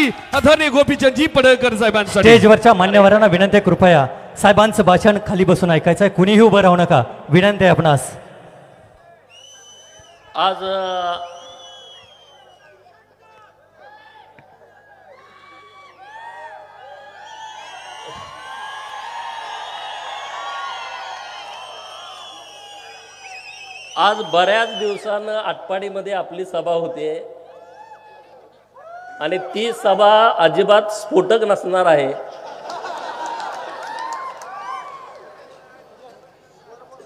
टाळी आदरणीय गोपीचंदजी पडळकर साहेबांसाठी. स्टेजवरच्या मान्यवरांना विनंती आहे, कृपया साहेबांचं भाषण खाली बसून ऐकायचं आहे, कुणीही उभं राहू नका, विनंती आहे आपणास. आज बऱ्याच दिवसानं आटपाडीमध्ये आपली सभा होते आणि ती सभा अजिबात स्फोटक नसणार आहे.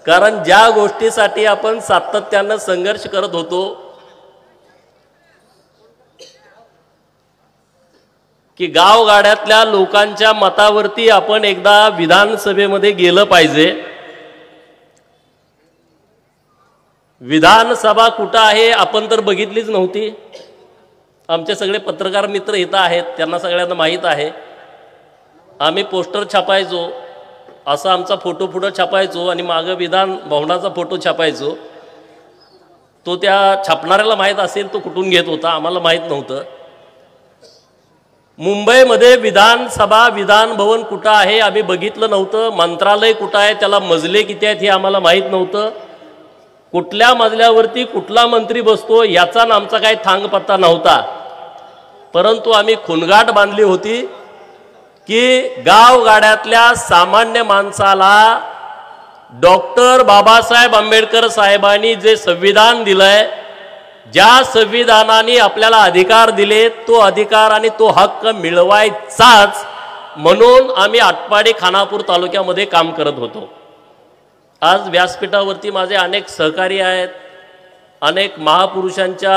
कारण ज्या गोष्टीसाठी आपण सातत्यानं संघर्ष करत होतो की गावगाड्यातल्या लोकांच्या मतावरती आपण एकदा विधानसभेमध्ये गेलं पाहिजे. विधानसभा कुठं आहे आपण तर बघितलीच नव्हती. आमचे सगळे पत्रकार मित्र इथं आहेत, त्यांना सगळ्यांना माहीत आहे. आम्ही पोस्टर छापायचो, असा आमचा फोटो पुढं छापायचो आणि मागं विधान भवनाचा फोटो छापायचो. तो त्या छापणाऱ्याला माहीत असेल तो कुठून घेत होता, आम्हाला माहीत नव्हतं. मुंबईमध्ये विधानसभा विधान भवन कुठं आहे आम्ही बघितलं नव्हतं. मंत्रालय कुठं आहे, त्याला मजले किती आहेत हे आम्हाला माहीत नव्हतं. कुठल्या मजल्यावरती कुठला मंत्री बसतो याचा आमचा काही थांगपत्ता नव्हता. परंतु आम्ही खुणगाठ बांधली होती की गावगाड्यातल्या सामान्य माणसाला डॉक्टर बाबासाहेब आंबेडकर साहेबांनी जे संविधान दिलंय, ज्या संविधानाने आपल्याला अधिकार दिले, तो अधिकार आणि तो हक्क मिळवायचाच म्हणून आम्ही आटपाडी खानापूर तालुक्यामध्ये काम करत होतो. आज व्यासपीठावरती माझे अनेक सहकारी आहेत. अनेक महापुरुषांच्या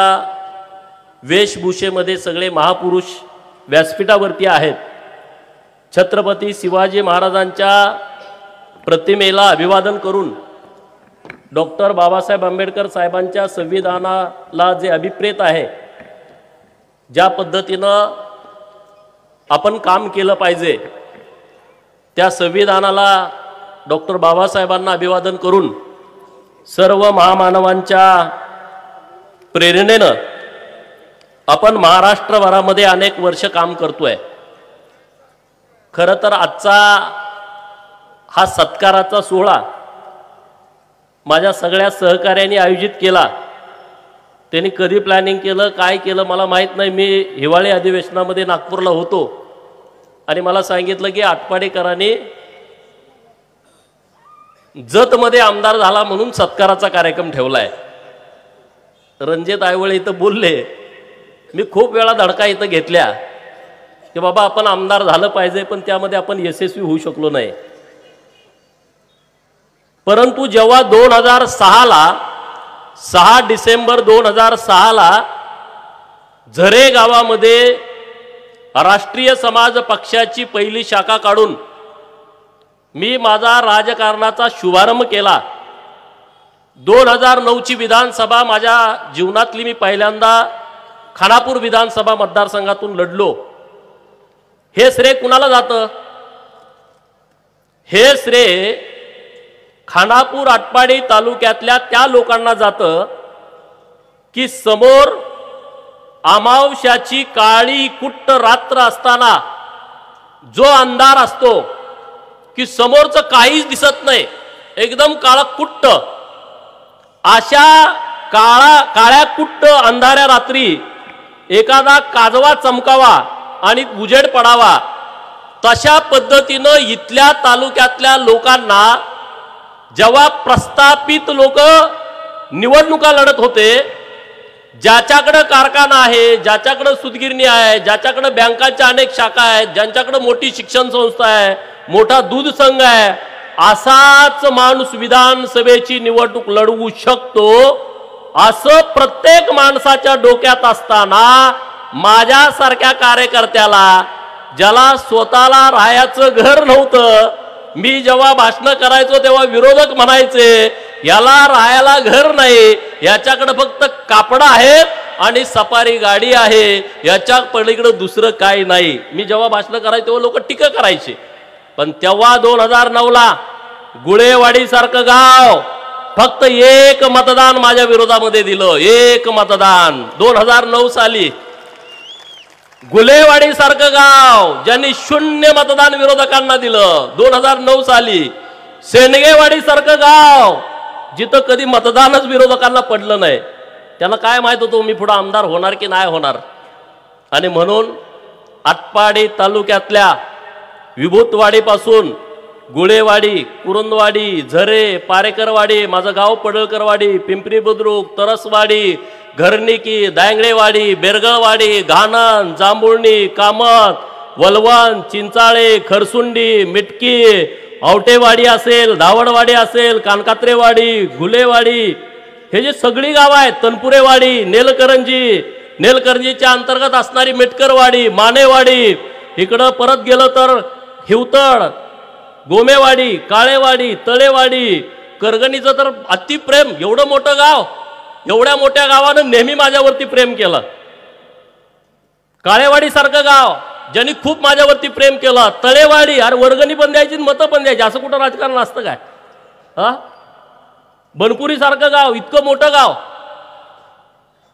वेशभूषेमध्ये सगळे महापुरुष व्यासपीठावरती आहेत. छत्रपती शिवाजी महाराजांच्या प्रतिमेला अभिवादन करून डॉक्टर बाबासाहेब आंबेडकर साहेबांच्या संविधानाला जे अभिप्रेत आहे, ज्या पद्धतीनं आपण काम केलं पाहिजे, त्या संविधानाला डॉक्टर बाबासाहेबांना अभिवादन करून सर्व महामानवांच्या प्रेरणेनं आपण महाराष्ट्रभरामध्ये अनेक वर्ष काम करतोय. खरं तर आजचा हा सत्काराचा सोहळा माझ्या सगळ्या सहकार्यांनी आयोजित केला. त्यांनी कधी प्लॅनिंग केलं, काय केलं मला माहीत नाही. मी हिवाळी अधिवेशनामध्ये नागपूरला होतो आणि मला सांगितलं की आटपाडीकरांनी जतमध्ये आमदार झाला म्हणून सत्काराचा कार्यक्रम ठेवलाय. रणजित आयवळे इथं बोलले, मी खूप वेळा धडका इथं घेतल्या की बाबा आपण आमदार झालं पाहिजे, पण त्यामध्ये आपण यशस्वी होऊ शकलो नाही. परंतु जेव्हा 6 डिसेंबर 2006ला झरे गावामध्ये राष्ट्रीय समाज पक्षाची पहिली शाखा काढून मी माझा राजकारणाचा शुभारंभ केला. 2009ची विधानसभा माझ्या जीवनातली मी पहिल्यांदा खानापूर विधानसभा मतदारसंघातून लढलो. हे श्रेय कुणाला जातं? हे श्रेय खानापूर आटपाडी तालुक्यातल्या त्या लोकांना जातं की समोर अमावस्याची काळी कुट्ट रात्र असताना जो अंधार असतो की समोरचं काहीच दिसत नाही, एकदम काळा कुट्ट, अशा काळ्या कुट्ट अंधाऱ्या रात्री एखादा काजवा चमकावा आणि उजेड पडावा, तशा पद्धतीनं इथल्या तालुक्यातल्या लोकांना जेव्हा प्रस्थापित लोक निवडणुका लढत होते, ज्याच्याकडे कारखाना आहे, ज्याच्याकडे सूतगिरणी आहे, ज्याच्याकडे बँकांच्या अनेक शाखा आहेत, ज्यांच्याकडे मोठी शिक्षण संस्था आहे, मोठा दूध संघ आहे, असाच माणूस विधानसभेची निवडणूक लढवू शकतो असं प्रत्येक माणसाच्या डोक्यात असताना माझ्यासारख्या कार्यकर्त्याला, ज्याला स्वतःला राहायचं घर नव्हतं, मी जेव्हा भाषण करायचो तेव्हा विरोधक म्हणायचे याला राहायला घर नाही, याच्याकडे फक्त कापड आहेत आणि सफारी गाडी आहे, याच्या पलीकडे दुसरं काही नाही. मी जेव्हा भाषण करायचो तेव्हा लोक टीका करायचे. पण तेव्हा 2009ला गुळेवाडी सारखं गाव फक्त एक मतदान माझ्या विरोधामध्ये दिलं, एक मतदान. 2009 साली गुलेवाडी सारखं गाव ज्यांनी 0 मतदान विरोधकांना दिलं 2009 साली, सेंडगेवाडी सारखं गाव जिथं कधी मतदानच विरोधकांना पडलं नाही, त्यांना काय माहित होतं मी पुढे आमदार होणार की नाही होणार. आणि म्हणून आटपाडी तालुक्यातल्या विभूतवाडीपासून गुळेवाडी, कुरुंदवाडी, झरे, पारेकरवाडी, माझं गाव पडळकरवाडी, पिंपरी बुद्रुक, तरसवाडी, घरनिकी, दांगडेवाडी, बेरगळवाडी, घाणन, जांभुळणी, कामत, वलवण, चिंचाळे, खरसुंडी, मिटकी, आवटेवाडी असेल, धावडवाडी असेल, कानकात्रेवाडी, गुलेवाडी, हे जे सगळी गावं आहेत, तनपुरेवाडी, नेलकरंजीच्या अंतर्गत असणारी मिटकरवाडी, मानेवाडी, इकडं परत गेलं तर हिवतड, गोमेवाडी, काळेवाडी, तळेवाडी, करगणीचं तर अतिप्रेम. एवढं मोठं गाव, एवढ्या मोठ्या गावानं नेहमी माझ्यावरती प्रेम केलं. काळेवाडी सारखं गाव ज्यांनी खूप माझ्यावरती प्रेम केलं. तळेवाडी, अरे वर्गणी पण द्यायची, मतं पण द्यायची, असं कुठं राजकारण असतं काय? हा, बनपुरी सारखं गाव, इतकं मोठं गाव.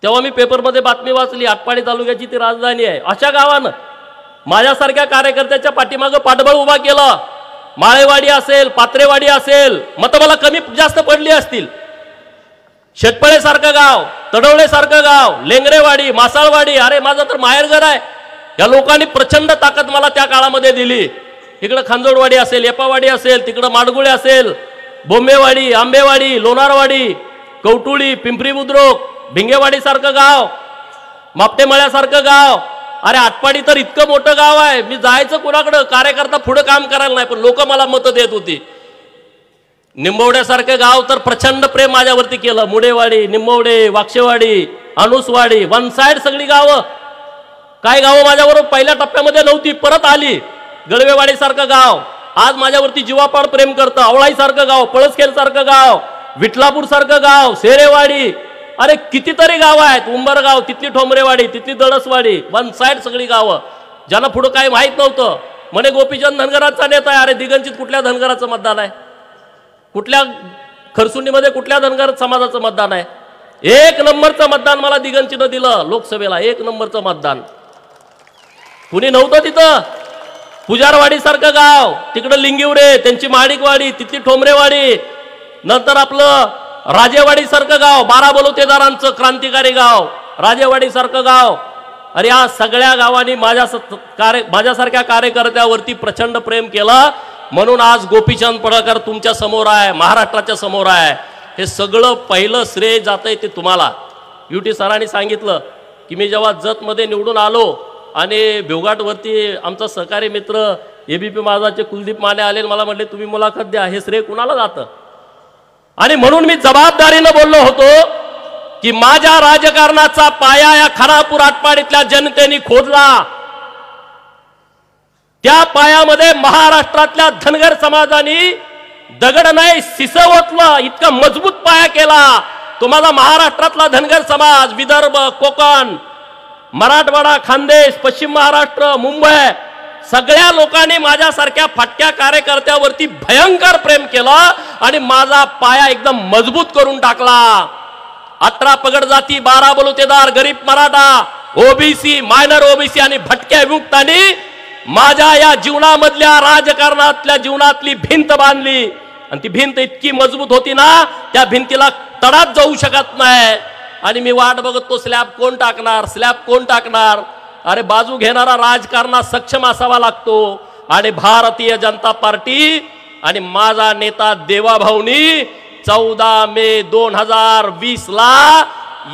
तेव्हा मी पेपरमध्ये बातमी वाचली, आटपाडी तालुक्याची ती राजधानी आहे. अशा गावानं माझ्यासारख्या कार्यकर्त्याच्या पाठीमागं पाठबळ उभा केलं. माळेवाडी असेल, पात्रेवाडी असेल, मतं मला कमी जास्त पडली असतील. शेटपळे सारखं गाव, तडवळे सारखं गाव, लेंगरेवाडी, मासाळवाडी, अरे माझं तर माहेरघर आहे. या लोकांनी प्रचंड ताकद मला त्या काळामध्ये दिली. इकडं खांजोडवाडी असेल, येपावाडी असेल, तिकडं माडगुळे असेल, बोंबेवाडी, आंबेवाडी, लोणारवाडी, कवटुळी, पिंपरी बुद्रुक, भिंगेवाडी सारखं गाव, मापटेमळ्यासारखं गाव. अरे आटपाडी तर इतकं मोठं गाव आहे, मी जायचं कोणाकडं, कार्यकर्ता पुढे काम करायला नाही, पण लोक मला मतं देत होती. निंबवड्यासारखं गाव तर प्रचंड प्रेम माझ्यावरती केलं. मुडेवाडी, निंबवडे, वाक्षेवाडी, अनुसवाडी, वन साइड सगळी गावं. काय गावं माझ्याबरोबर पहिल्या टप्प्यामध्ये नव्हती, परत आली. गळवेवाडी सारखं गाव आज माझ्यावरती जीवापाड प्रेम करतं. आवळाई सारखं गाव, पळसखेल सारखं गाव, विठलापूर सारखं गाव, सेरेवाडी, अरे कितीतरी गावं आहेत. उंबरगाव, तिथली ठोंबरेवाडी, तिथली दळसवाडी, वन साइड सगळी गावं. ज्यांना पुढं काय माहीत नव्हतं, म्हणे गोपीचंद धनगराचा नेता आहे. अरे दिगंचित कुठल्या धनगराचं मतदान आहे? कुठल्या खरसुंडीमध्ये कुठल्या धनगर समाजाचं मतदान आहे? 1 नंबरचं मतदान मला दिगंचीनं दिलं लोकसभेला. 1 नंबरचं मतदान. कुणी नव्हतं तिथं. पुजारवाडी सारखं गाव, तिकडं लिंगिवरे, त्यांची माडिकवाडी, तिथली ठोंबरेवाडी, नंतर आपलं राजेवाडी सारखं गाव, 12 बलुतेदारांचं क्रांतिकारी गाव, राजेवाडी सारखं गाव. अरे या सगळ्या गावांनी माझ्यासारख्या कार्यकर्त्यावरती प्रचंड प्रेम केलं. म्हणून आज गोपीचंद पडळकर तुमच्या समोर आहे, महाराष्ट्राच्या समोर आहे. हे सगळं पहिलं श्रेय जातंय ते तुम्हाला. युटी सरांनी सांगितलं की मी जेव्हा जतमध्ये निवडून आलो आणि भिवघाटवरती आमचा सहकारी मित्र एबीपी माझाचे कुलदीप माने आले, मला म्हटले तुम्ही मुलाखत द्या. हे श्रेय कुणाला जातं? आणि म्हणून मी जबाबदारीनं बोललो होतो की माझ्या राजकारणाचा पाया या खानापूर आटपाडीतल्या जनतेने खोदला. त्या पायामध्ये महाराष्ट्रातल्या धनगर समाजाने दगड नाही शिस ओतलं, इतका मजबूत पाया केला. तुम्हाला महाराष्ट्रातला धनगर समाज, विदर्भ, कोकण, मराठवाडा, खानदेश, पश्चिम महाराष्ट्र, मुंबई, सगळ्या लोकांनी माझ्यासारख्या फाटक्या कार्यकर्त्यावरती भयंकर प्रेम केलं आणि माझा पाया एकदम मजबूत करून टाकला. 18 पगड जाती, 12 बलुतेदार, गरीब मराठा, ओबीसी, मायनर ओबीसी आणि भटक्या विमुक्तांनी माझ्या या जीवनामधल्या राजकारणातल्या जीवनातली भिंत बांधली. आणि ती भिंत इतकी मजबूत होती ना, त्या भिंतीला तडाच जाऊ शकत नाही. आणि मी वाट बघत तो स्लॅब कोण टाकणार, स्लॅब कोण टाकणार. अरे बाजू घेणारा राजकारणात सक्षम असावा लागतो. आणि भारतीय जनता पार्टी आणि माझा नेता देवाभाऊनी 14 मे 2020 ला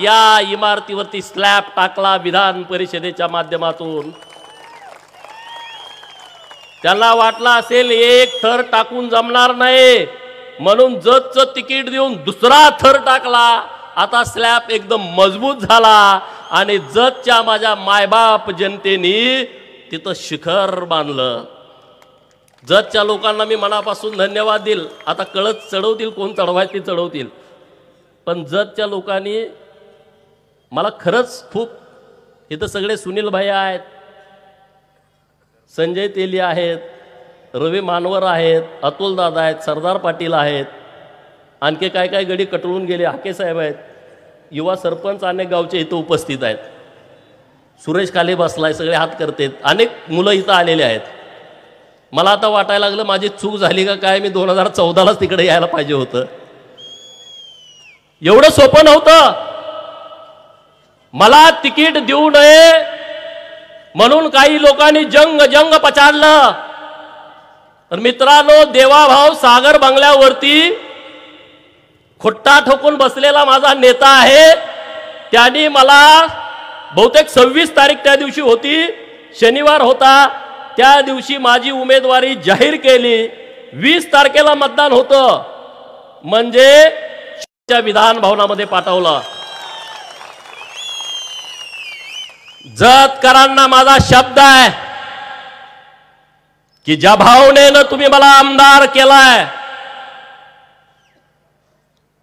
या इमारतीवरती स्लॅब टाकला विधान परिषदेच्या माध्यमातून. त्यांना वाटलं असेल एक थर टाकून जमणार नाही, म्हणून जतचं तिकीट देऊन दुसरा थर टाकला. आता स्लॅब एकदम मजबूत झाला आणि जतच्या माझ्या मायबाप जनतेने तिथं शिखर बांधलं. जतच्या लोकांना मी मनापासून धन्यवाद देईल. आता कळत चढवतील, कोण चढवायचे ते चढवतील, पण जतच्या लोकांनी मला खरंच खूप, इथं सगळे सुनील भाई आहेत, संजय तेली आहेत, रवी मानवर आहेत, अतुल दादा आहेत, सरदार पाटील आहेत, आणखी काय काय गडी कटळून गेले, हाके साहेब आहेत, युवा सरपंच अनेक गावचे इथं उपस्थित आहेत. सुरेश खाली बसलाय, सगळे हात करतेत, अनेक मुलं इथं आलेले आहेत. मला आता वाटायला लागलं माझी चूक झाली का काय, मी 2014लाच तिकडे यायला पाहिजे होतं. एवढं सोपं नव्हतं. मला तिकीट देऊ नये म्हणून काही लोकांनी जंग पछाडलं. तर मित्रांनो, देवाभाऊ सागर बंगल्यावरती खोट्टा ठोकून बसलेला माझा नेता आहे. त्यांनी मला बहुतेक 26 तारीख त्या दिवशी होती, शनिवार होता, त्या दिवशी माझी उमेदवारी जाहीर केली. 20 तारखेला मतदान होतं, म्हणजे विधान भवनामध्ये पाठवलं. जतकरांना माझा शब्द आहे की ज्या भावनेनं तुम्ही मला आमदार केलाय,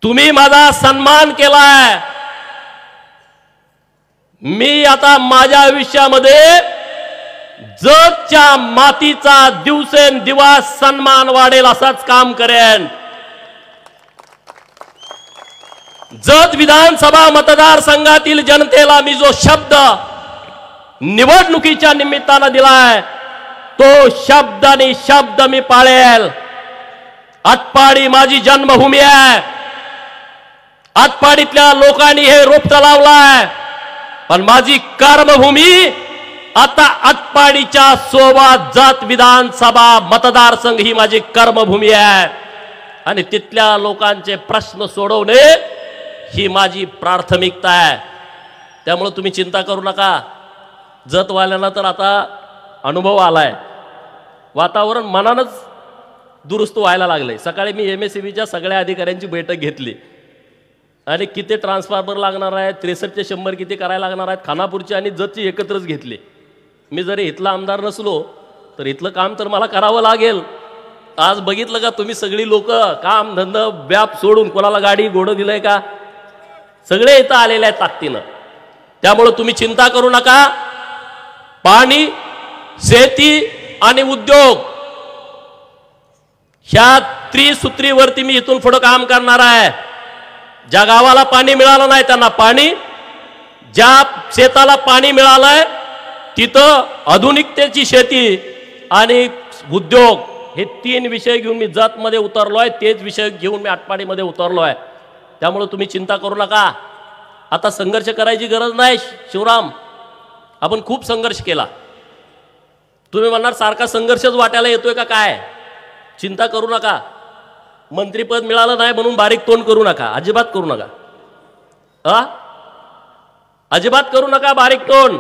तुम्ही माझा सन्मान केलाय, मी आता माझ्या आयुष्यामध्ये जतच्या मातीचा दिवसेंदिवस सन्मान वाढेल असाच काम करेन. जत विधानसभा मतदारसंघातील जनतेला मी जो शब्द निवडणुकीच्या निमित्तानं दिलाय, तो शब्द आणि शब्द मी पाळेल. आटपाडी माझी जन्मभूमी आहे. आटपाडीतल्या लोकांनी हे रोपटं लावलाय, पण माझी कर्मभूमी आता आटपाडीच्या सोबत जत विधानसभा मतदारसंघ ही माझी कर्मभूमी आहे. आणि तिथल्या लोकांचे प्रश्न सोडवणे ही माझी प्राथमिकता आहे. त्यामुळे तुम्ही चिंता करू नका. जतवाल्यांना तर आता अनुभव आलाय, वातावरण मनानच दुरुस्त व्हायला लागले. सकाळी मी MSEBच्या सगळ्या अधिकाऱ्यांची बैठक घेतली आणि किती ट्रान्सफॉर्मर लागणार आहेत, 63चे 100 किती करायला लागणार आहेत, खानापूरची आणि जतची एकत्रच घेतली. मी जरी इथला आमदार नसलो तर इथलं काम तर मला करावं लागेल. आज बघितलं का तुम्ही, सगळी लोक काम धंदा व्याप सोडून, कोणाला गाडी घोडं दिलंय का, सगळे इथं आलेले आहेत ताकदीनं. त्यामुळे तुम्ही चिंता करू नका. पाणी, शेती आणि उद्योग ह्या त्रिसूत्रीवरती मी इथून पुढे काम करणार आहे. ज्या गावाला पाणी मिळालं नाही त्यांना पाणी, ज्या शेताला पाणी मिळालंय तिथं आधुनिकतेची शेती आणि उद्योग, हे 3 विषय घेऊन मी जतमध्ये उतरलोय. तेच विषय घेऊन मी आटपाडीमध्ये उतरलोय. त्यामुळे तुम्ही चिंता करू नका. आता संघर्ष करायची गरज नाही. शिवराम, आपण खूप संघर्ष केला. तुम्ही म्हणणार सारखा संघर्षच वाटायला येतोय का काय? चिंता करू नका. मंत्रीपद मिळालं नाही म्हणून बारीक तोंड करू नका, अजिबात करू नका. अजिबात करू नका बारीक तोंड.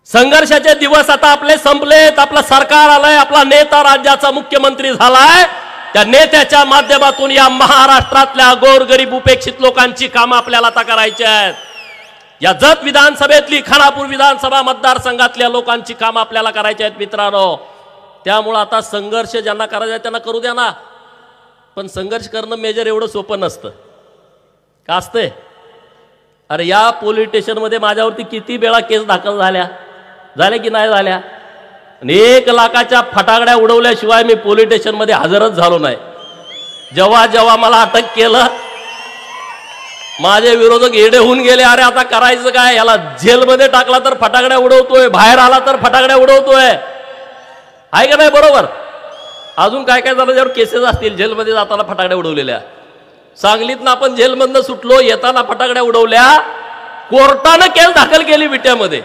संघर्षाचे दिवस आता आपले संपलेत. आपलं सरकार आलंय, आपला नेता राज्याचा मुख्यमंत्री झालाय. त्या नेत्याच्या माध्यमातून या महाराष्ट्रातल्या गोरगरीब उपेक्षित लोकांची कामं आपल्याला आता करायची आहेत. या जत विधानसभेतली, खानापूर विधानसभा मतदारसंघातल्या लोकांची कामं आपल्याला करायची आहेत मित्रांनो. त्यामुळे आता संघर्ष ज्यांना करायचा आहे त्यांना करू द्या ना. पण संघर्ष करणं मेजर एवढं सोपं नसतं का? असते. अरे या पोलीस स्टेशनमध्ये माझ्यावरती किती वेळा केस दाखल झाल्या की नाही झाल्या? 1 लाखाच्या फटाकड्या उडवल्याशिवाय मी पोलीस स्टेशनमध्ये हजरच झालो नाही. जेव्हा जेव्हा मला अटक केलं, माझे विरोधक येडे होऊन गेले. अरे आता करायचं काय, याला जेलमध्ये टाकला तर फटाकड्या उडवतोय, बाहेर आला तर फटाकड्या उडवतोय. आहे का नाही? बरोबर. अजून काय काय झालं ज्यावर केसेस असतील, जेलमध्ये जाताना फटाकड्या उडवलेल्या. सांगलीतनं आपण जेलमधनं सुटलो, येताना फटाकड्या उडवल्या. कोर्टानं केस दाखल केली विट्यामध्ये.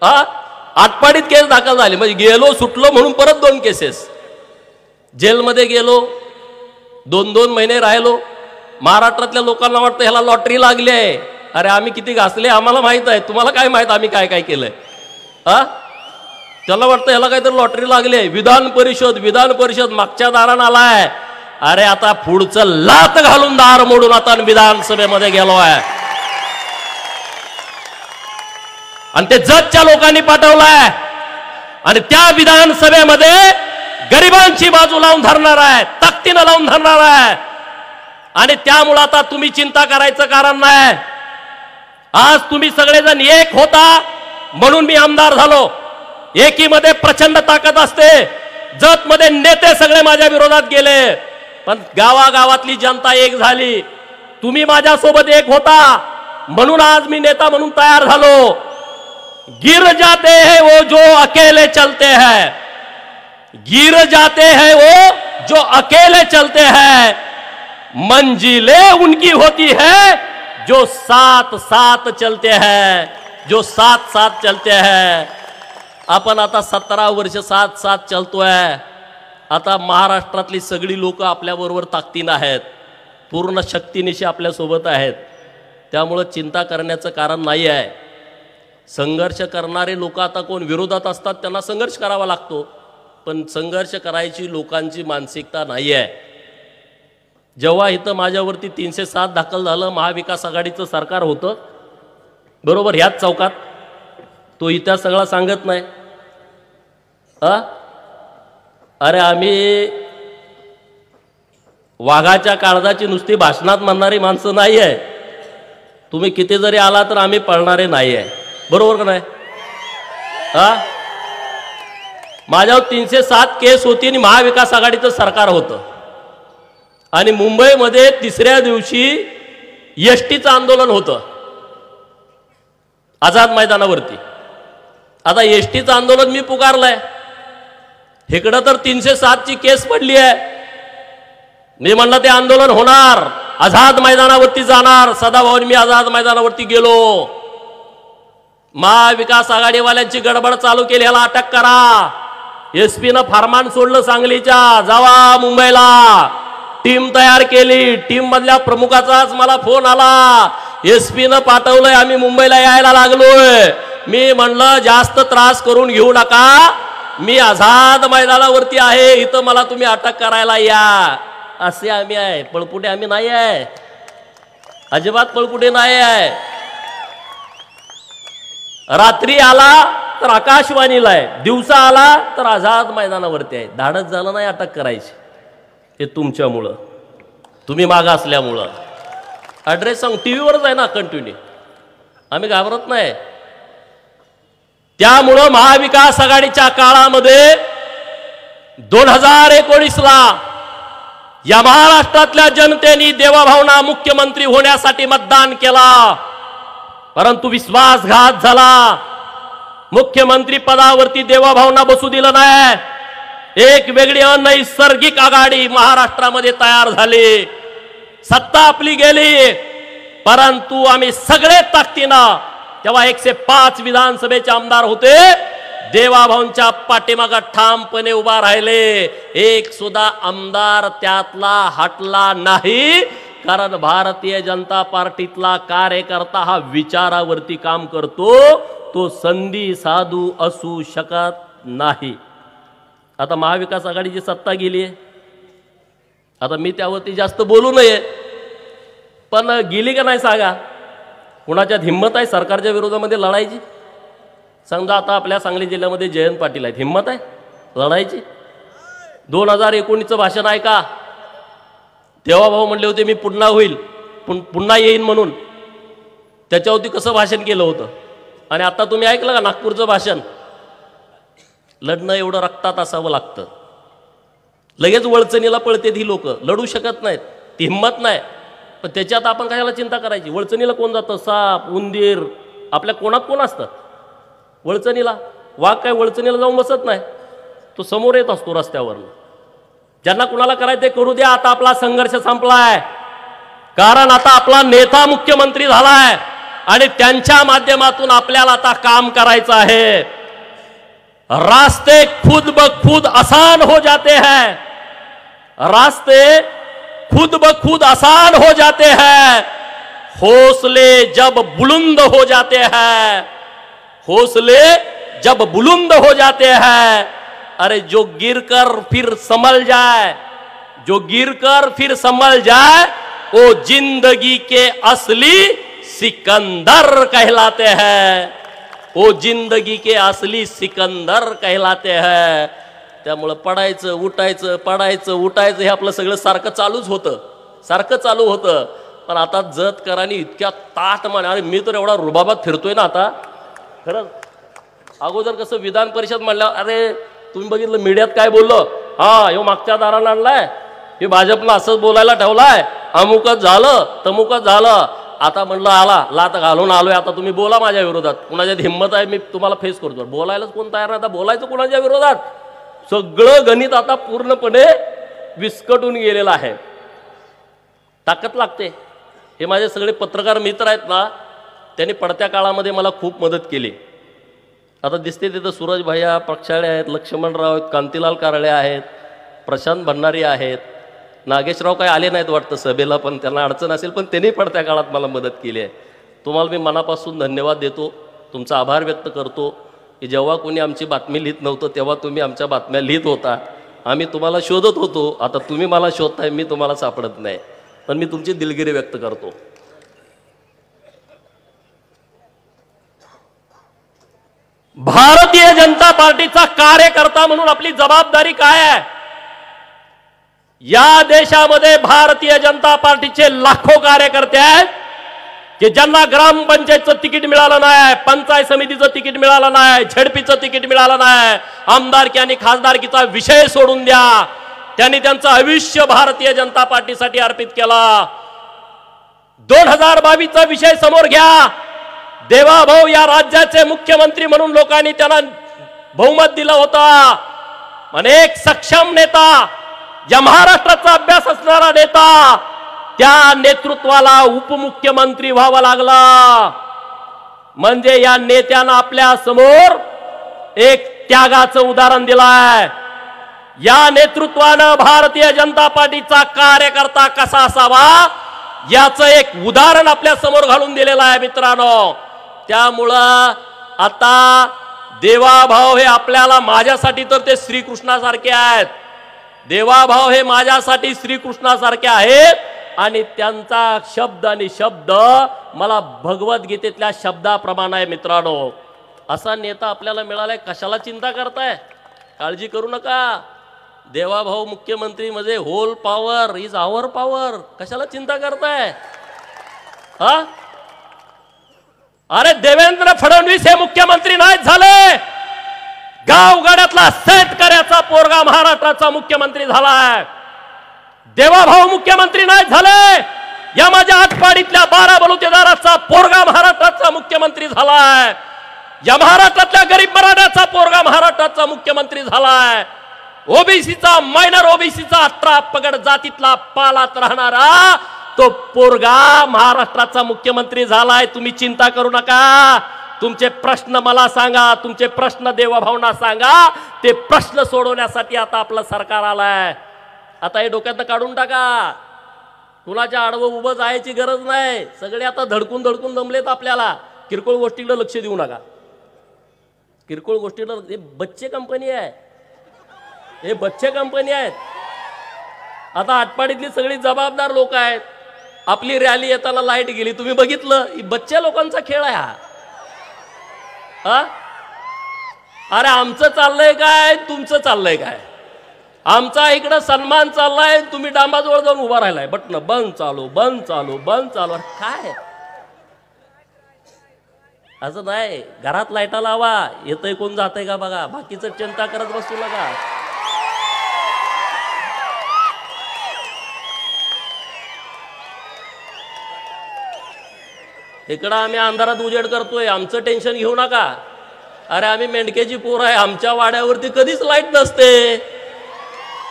आटपाडीत केस दाखल झाली. म्हणजे गेलो सुटलो म्हणून परत 2 केसेस. जेलमध्ये गेलो, 2-2 महिने राहिलो. महाराष्ट्रातल्या लोकांना वाटतं ह्याला लॉटरी लागली आहे. अरे आम्ही किती घासले आम्हाला माहित आहे, तुम्हाला काय माहित आम्ही काय काय केलंय? त्याला वाटतं ह्याला काहीतरी लॉटरी लागली आहे. विधान परिषद मागच्या दारानं आलाय. अरे आता पुढचं लात घालून दार मोडून आता विधानसभेमध्ये गेलो आहे. आणि ते जतच्या लोकांनी पाठवलाय. आणि त्या विधानसभेमध्ये गरिबांची बाजू लावून धरणार आहे, ताकदीनं लावून धरणार आहे. आणि त्यामुळे आता तुम्ही चिंता करायचं कारण नाही. आज तुम्ही सगळेजण एक होता म्हणून मी आमदार झालो. एकीमध्ये प्रचंड ताकद असते. जतमध्ये नेते सगळे माझ्या विरोधात गेले, पण गावागावातली जनता एक झाली. तुम्ही माझ्यासोबत एक होता. म्हणून आज मी नेता म्हणून तयार झालो। गिर जाते हैं वो जो अकेले चलते हैं, गिर जाते हैं वो जो अकेले चलते हैं, मंजिलें उनकी होती है जो साथ साथ चलते हैं, जो साथ साथ चलते हैं। आपण आता 17 वर्ष साथ साथ चलतोय। आता महाराष्ट्रातली सगळी लोक आपल्या बरोबर ताकदीने आहेत, पूर्ण शक्तीनिशी आपल्या सोबत आहेत। त्यामुळे चिंता करण्याचं कारण नाही आहे। संघर्ष करणारे लोक आता कोण विरोधात असतात त्यांना संघर्ष करावा लागतो, पण संघर्ष करायची लोकांची मानसिकता नाही आहे। जेव्हा इथं माझ्यावरती 307 दाखल झालं, महाविकास आघाडीचं सरकार होतं बरोबर ह्याच चौकात, तो इतिहास सगळा सांगत नाही। अरे आम्ही वाघाच्या काळजाची नुसती भाषणात म्हणणारी माणसं नाही आहे। तुम्ही किती जरी आला तर आम्ही पळणारे नाही आहे, बरोबर का नाही? माझ्यावर 307 केस होती आणि महाविकास आघाडीचं सरकार होतं, आणि मुंबईमध्ये तिसऱ्या दिवशी एसटीचं आंदोलन होतं आझाद मैदानावरती। आता एसटीचं आंदोलन मी पुकारलंय, इकडं तर 307 ची केस पडली आहे। मी म्हणलं ते आंदोलन होणार, आझाद मैदानावरती जाणार। सदाभाऊ मी आझाद मैदानावरती गेलो, महाविकास आघाडीवाल्यांची गडबड चालू केली, ह्याला अटक करा। एसपीनं फरमान सोडलं सांगलीच्या, जावा मुंबईला, टीम तयार केली। टीम मधल्या प्रमुखाचाच मला फोन आला, एसपीनं पाठवलंय, आम्ही मुंबईला यायला लागलोय। मी म्हणलं जास्त त्रास करून घेऊ नका, मी आझाद मैदानावरती आहे, इथं मला तुम्ही अटक करायला या। असे आम्ही आहे, पळपुटे आम्ही नाही आहे, अजिबात पळपुटे नाही आहे। रात्री आला तर आकाशवाणीला आहे, दिवसा आला तर आझाद मैदानावरती आहे। धाडस झालं नाही अटक करायची, हे तुमच्यामुळं, तुम्ही मागं असल्यामुळं। ॲड्रेस सांग, टीव्हीवरच आहे ना कंटिन्यू, आम्ही घाबरत नाही। त्यामुळं महाविकास आघाडीच्या काळामध्ये 2019ला या महाराष्ट्रातल्या जनतेने देवाभावना मुख्यमंत्री होण्यासाठी मतदान केला, परंतु विश्वासघात झाला। मुख्यमंत्री पदावरती देवाभावना बसू दिलं नाही। एक वेगळी अनैसर्गिक आघाडी महाराष्ट्रामध्ये तयार झाली, सत्ता आपली गेली, परंतु आम्ही सगळे ताकदीनं, तेव्हा 105 विधानसभेचे आमदार होते, देवाभाऊंच्या पाठीमागे ठामपणे उभा राहिले। एक सुद्धा आमदार त्यातला हटला नाही, कारण भारतीय जनता पार्टीतला कार्यकर्ता हा विचारावरती काम करतो, तो संधी साधू असू शकत नाही। आता महाविकास आघाडीची सत्ता गेली आहे, आता मी त्यावरती जास्त बोलू नये, पण गेली का नाही सांगा? कुणाच्यात हिंमत आहे सरकारच्या विरोधामध्ये लढायची? समजा आता आपल्या सांगली जिल्ह्यामध्ये जयंत पाटील आहेत, हिंमत आहे लढायची? 2019चं भाषण आहे का? देवाभाऊ म्हणले होते मी पुन्हा होईल, पुन्हा येईन म्हणून, त्याच्यावरती कसं भाषण केलं होतं? आणि आता तुम्ही ऐकलं का नागपूरचं भाषण? लढणं एवढं रक्तात असावं लागतं, लगेच वळचणीला पळतेत ही लोक, लढू शकत नाहीत, ती हिंमत नाही। पण त्याच्यात आपण कशाला चिंता करायची? वळचणीला कोण जातं? साप, उंदीर, आपल्या कोणात कोण असतं वळचणीला? वाघ काय वळचणीला जाऊन बसत नाही, तो समोर येत असतो रस्त्यावरनं। ज्यांना कुणाला करायचं ते करू द्या, आता आपला संघर्ष संपलाय, कारण आता आपला नेता मुख्यमंत्री झालाय आणि त्यांच्या माध्यमातून आपल्याला आता काम करायचं आहे। रास्ते खुद ब खुद आसान हो जाते हैं, रास्ते खुद ब खुद आसान हो जाते हैं, हौसले जब बुलंद हो जाते हैं, हौसले जब बुलंद हो जाते हैं। अरे जो गिरकर फिर संभल जाए, जो गिरकर फिर संभल जाए, वो जिंदगी के असली सिकंदर कहलाते हैं, वो जिंदगी के असली सिकंदर कहलाते हैं। त्यामुळे पडायचं उठायचं, पडायचं उठायचं, हे आपलं सगळं सारखं चालूच होतं, सारखं चालू होतं। पण आता जत करानी इतक्या ताट म्हणे, अरे मी तर एवढा रुबाबात फिरतोय ना आता, खरंच। अगोदर कसं विधान परिषद म्हणल्यावर, अरे तुम्ही बघितलं मीडियात काय बोललो, हा ह्यो मागच्या दारानं आणलाय, हे भाजपनं असंच बोलायला ठेवलाय, अमुकच झालं तमुकच झालं। आता म्हणलं आला लात घालून आलोय, आता तुम्ही बोला माझ्या विरोधात, कुणाच्यात हिंमत आहे मी तुम्हाला फेस करतो. बोलायलाच कोण तयार नाही, आता बोलायचं कुणाच्या विरोधात. सगळं गणित आता पूर्णपणे विस्कटून गेलेलं आहे. ताकद लागते. हे माझे सगळे पत्रकार मित्र आहेत ना, त्यांनी पडत्या काळामध्ये मला खूप मदत केली. आता दिसते तिथं सूरज भैया प्रक्षाळे आहेत, लक्ष्मणराव आहेत, कांतीलाल कारळे आहेत, प्रशांत भंडारी आहेत, नागेशराव काही आले नाहीत वाटतं सभेला, पण त्यांना अडचण असेल, पण त्यांनी पडत्या काळात मला मदत केली आहे. तुम्हाला मी मनापासून धन्यवाद देतो, तुमचा आभार व्यक्त करतो की जेव्हा कोणी आमची बातमी लिहित नव्हतं तेव्हा तुम्ही आमच्या बातम्या लिहित होता. आम्ही तुम्हाला शोधत होतो, आता तुम्ही मला शोधताय, मी तुम्हाला सापडत नाही, पण मी तुमची दिलगिरी व्यक्त करतो. भारतीय जनता पार्टीचा कार्यकर्ता म्हणून आपली जबाबदारी काय आहे? या देशामध्ये भारतीय जनता पार्टीचे लाखो कार्यकर्ते आहेत की ज्यांना ग्रामपंचायतचं तिकीट मिळालं नाही, पंचायत समितीचं तिकीट मिळालं नाही, झेडपीचं तिकीट मिळालं नाही, आमदारकी आणि खासदारकीचा विषय सोडून द्या, त्यांनी त्यांचं आयुष्य भारतीय जनता पार्टीसाठी अर्पित केला. 2022चा विषय समोर घ्या. देवाभाऊ या राज्याचे मुख्यमंत्री म्हणून लोकांनी त्यांना बहुमत दिलं होतं. अनेक सक्षम नेता, या महाराष्ट्राचा अभ्यास असणारा नेता, त्या नेतृत्वाला उपमुख्यमंत्री व्हावं लागला. म्हणजे या नेत्यानं आपल्या समोर एक त्यागाचं उदाहरण दिलंय. या नेतृत्वानं भारतीय जनता पार्टीचा कार्यकर्ता कसा असावा याचं एक उदाहरण आपल्या समोर घालून दिलेलं आहे मित्रांनो. त्यामुळं आता देवाभाऊ हे आपल्याला, माझ्यासाठी तर ते श्रीकृष्णासारखे आहेत. देवाभाऊ हे माझ्यासाठी श्रीकृष्णासारखे आहेत आणि त्यांचा शब्द आणि शब्द मला भगवद्गीतेतल्या शब्दाप्रमाणे आहे मित्रांनो. असा नेता आपल्याला मिळालाय, कशाला चिंता करताय? काळजी करू नका. देवाभाऊ मुख्यमंत्री म्हणजे whole power is our power. कशाला चिंता करताय? हा, अरे देवेंद्र फडणवीस हे मुख्यमंत्री नाहीत झाले, गावगाड्यातला शेतकऱ्याचा पोरगा महाराष्ट्राचा मुख्यमंत्री झालाय. देवाभाऊ मुख्यमंत्री नाहीत झाले, या माझ्या आटपाडीतल्या 12 बलुतेदाराचा पोरगा महाराष्ट्राचा मुख्यमंत्री झालाय. या महाराष्ट्रातल्या गरीब मराठ्याचा पोरगा महाराष्ट्राचा मुख्यमंत्री झालाय. ओबीसीचा, मायनर ओबीसीचा 18 पगड जातीतला पालात राहणारा तो पोरगा महाराष्ट्राचा मुख्यमंत्री झालाय. तुम्ही चिंता करू नका. तुमचे प्रश्न मला सांगा, तुमचे प्रश्न देवाभाऊंना सांगा. ते प्रश्न सोडवण्यासाठी आता आपलं सरकार आलंय. आता हे डोक्यातनं काढून टाका. कुणाच्या आडवं उभं जायची गरज नाही. सगळे आता धडकून धडकून जमलेत आपल्याला. किरकोळ गोष्टीकडे लक्ष देऊ नका. किरकोळ गोष्टीला हे बच्चे कंपनी आहे, हे बच्चे कंपनी आहेत. आता आटपाडीतली सगळी जबाबदार लोक आहेत. आपली रॅली येताना लाईट गेली, तुम्ही बघितलं, ही बच्च्या लोकांचा खेळ आहे हा. अरे आमचं चाललंय काय, तुमचं चाललंय काय? आमचा इकडं सन्मान चाललाय, तुम्ही डांबाजवळ जाऊन उभा राहिलाय. बटन बंद चालू, बंद चालू, बंद चालू. काय असं नाही. घरात लाईटा लावा, येतंय कोण जातंय का बघा. बाकीचं चिंता करत बसू नका. इकडं आम्ही अंधारात उजेड करतोय, आमचं टेन्शन घेऊ नका. अरे आम्ही मेंढक्याची पोर आहे. आमच्या वाड्यावरती कधीच लाईट नसते,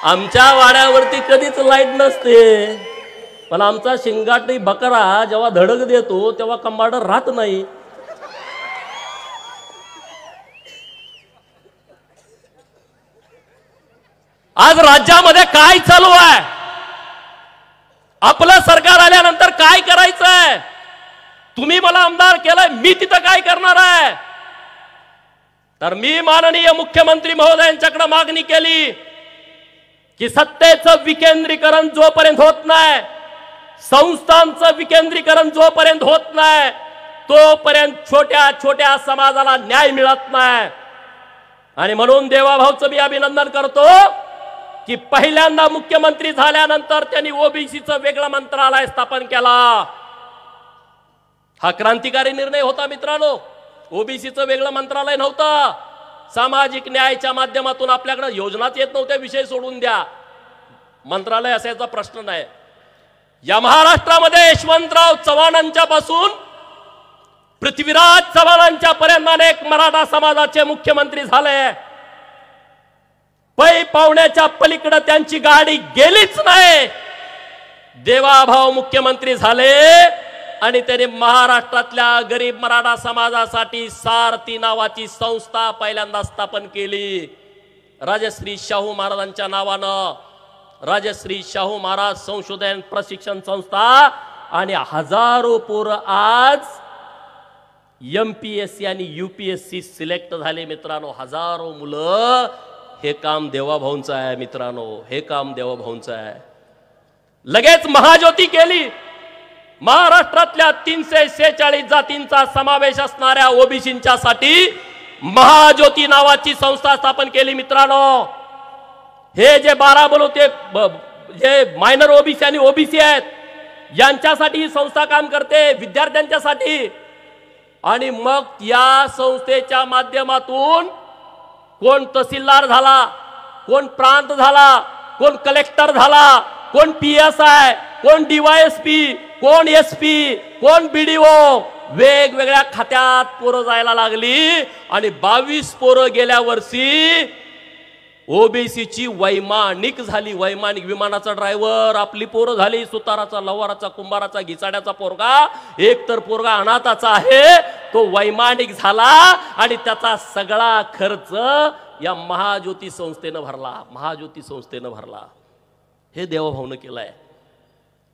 आमच्या वाड्यावरती कधीच लाईट नसते. पण आमचा शिंगाटी बकरा जेव्हा धडक देतो तेव्हा कंबाडर राहत नाही. आज राज्यामध्ये काय चालू आहे? आपलं सरकार आल्यानंतर काय करायचंय? तुम्ही मला आमदार केलंय, मी तिथं काय करणार आहे? तर मी माननीय मुख्यमंत्री महोदयांच्याकडे मागणी केली की सत्तेचं विकेंद्रीकरण जोपर्यंत होत नाही, संस्थांचं विकेंद्रीकरण जोपर्यंत होत नाही, तोपर्यंत छोट्या छोट्या समाजाला न्याय मिळत नाही. आणि म्हणून देवाभाऊचं मी अभिनंदन करतो की पहिल्यांदा मुख्यमंत्री झाल्यानंतर त्यांनी ओबीसीचं वेगळं मंत्रालय स्थापन केला. हा क्रांतिकारी निर्णय होता मित्रांनो. ओबीसीचं वेगळं मंत्रालय नव्हतं. सामाजिक न्यायाच्या माध्यमातून आपल्याकडे योजनाच येत नव्हत्या, विषय सोडून द्या, मंत्रालय असायचा प्रश्न नाही. या महाराष्ट्रामध्ये यशवंतराव चव्हाणांच्या पासून पृथ्वीराज चव्हाणांच्या पर्यंत अनेक मराठा समाजाचे मुख्यमंत्री झाले. पै पावण्याच्या पलीकडे त्यांची गाडी गेलीच नाही. देवाभाऊ मुख्यमंत्री झाले आणि त्यांनी महाराष्ट्रातल्या गरीब मराठा समाजासाठी सारथी नावाची संस्था पहिल्यांदा स्थापन केली. राजश्री शाहू महाराजांच्या नावानं राजश्री शाहू महाराज संशोधन प्रशिक्षण संस्था आणि हजारो पोरं आज MPSC आणि UPSC सिलेक्ट झाले. मित्रांनो, हजारो मुलं. हे काम देवाभाऊंचं आहे मित्रांनो, हे काम देवाभाऊंचं आहे. लगेच महाज्योती केली. महाराष्ट्रातल्या 346 जातींचा समावेश असणाऱ्या ओबीसींच्या साठी महाज्योती नावाची संस्था स्थापन केली. मित्रांनो, हे जे 12 बलुते जे मायनर ओबीसी आणि ओबीसी आहेत यांच्यासाठी ही संस्था काम करते, विद्यार्थ्यांच्यासाठी. आणि मग या संस्थेच्या माध्यमातून कोण तहसीलदार झाला, कोण प्रांत झाला, कोण कलेक्टर झाला, कोण PSI, कोण DYSP, कोण SP, कोण BDO, वेगवेगळ्या खात्यात पोरं जायला लागली. आणि 22 पोरं गेल्या वर्षी ओबीसीची वैमानिक झाली. वैमानिक विमानाचा ड्रायव्हर आपली पोरं झाली. सुताराचा, लवाराचा, कुंभाराचा, घिसाड्याचा पोरगा, एक तर पोरगा अनाथाचा आहे, तो वैमानिक झाला. आणि त्याचा सगळा खर्च या महाज्योती संस्थेनं भरला. महाज्योती संस्थेनं भरला. हे देवाभाऊनं केलंय.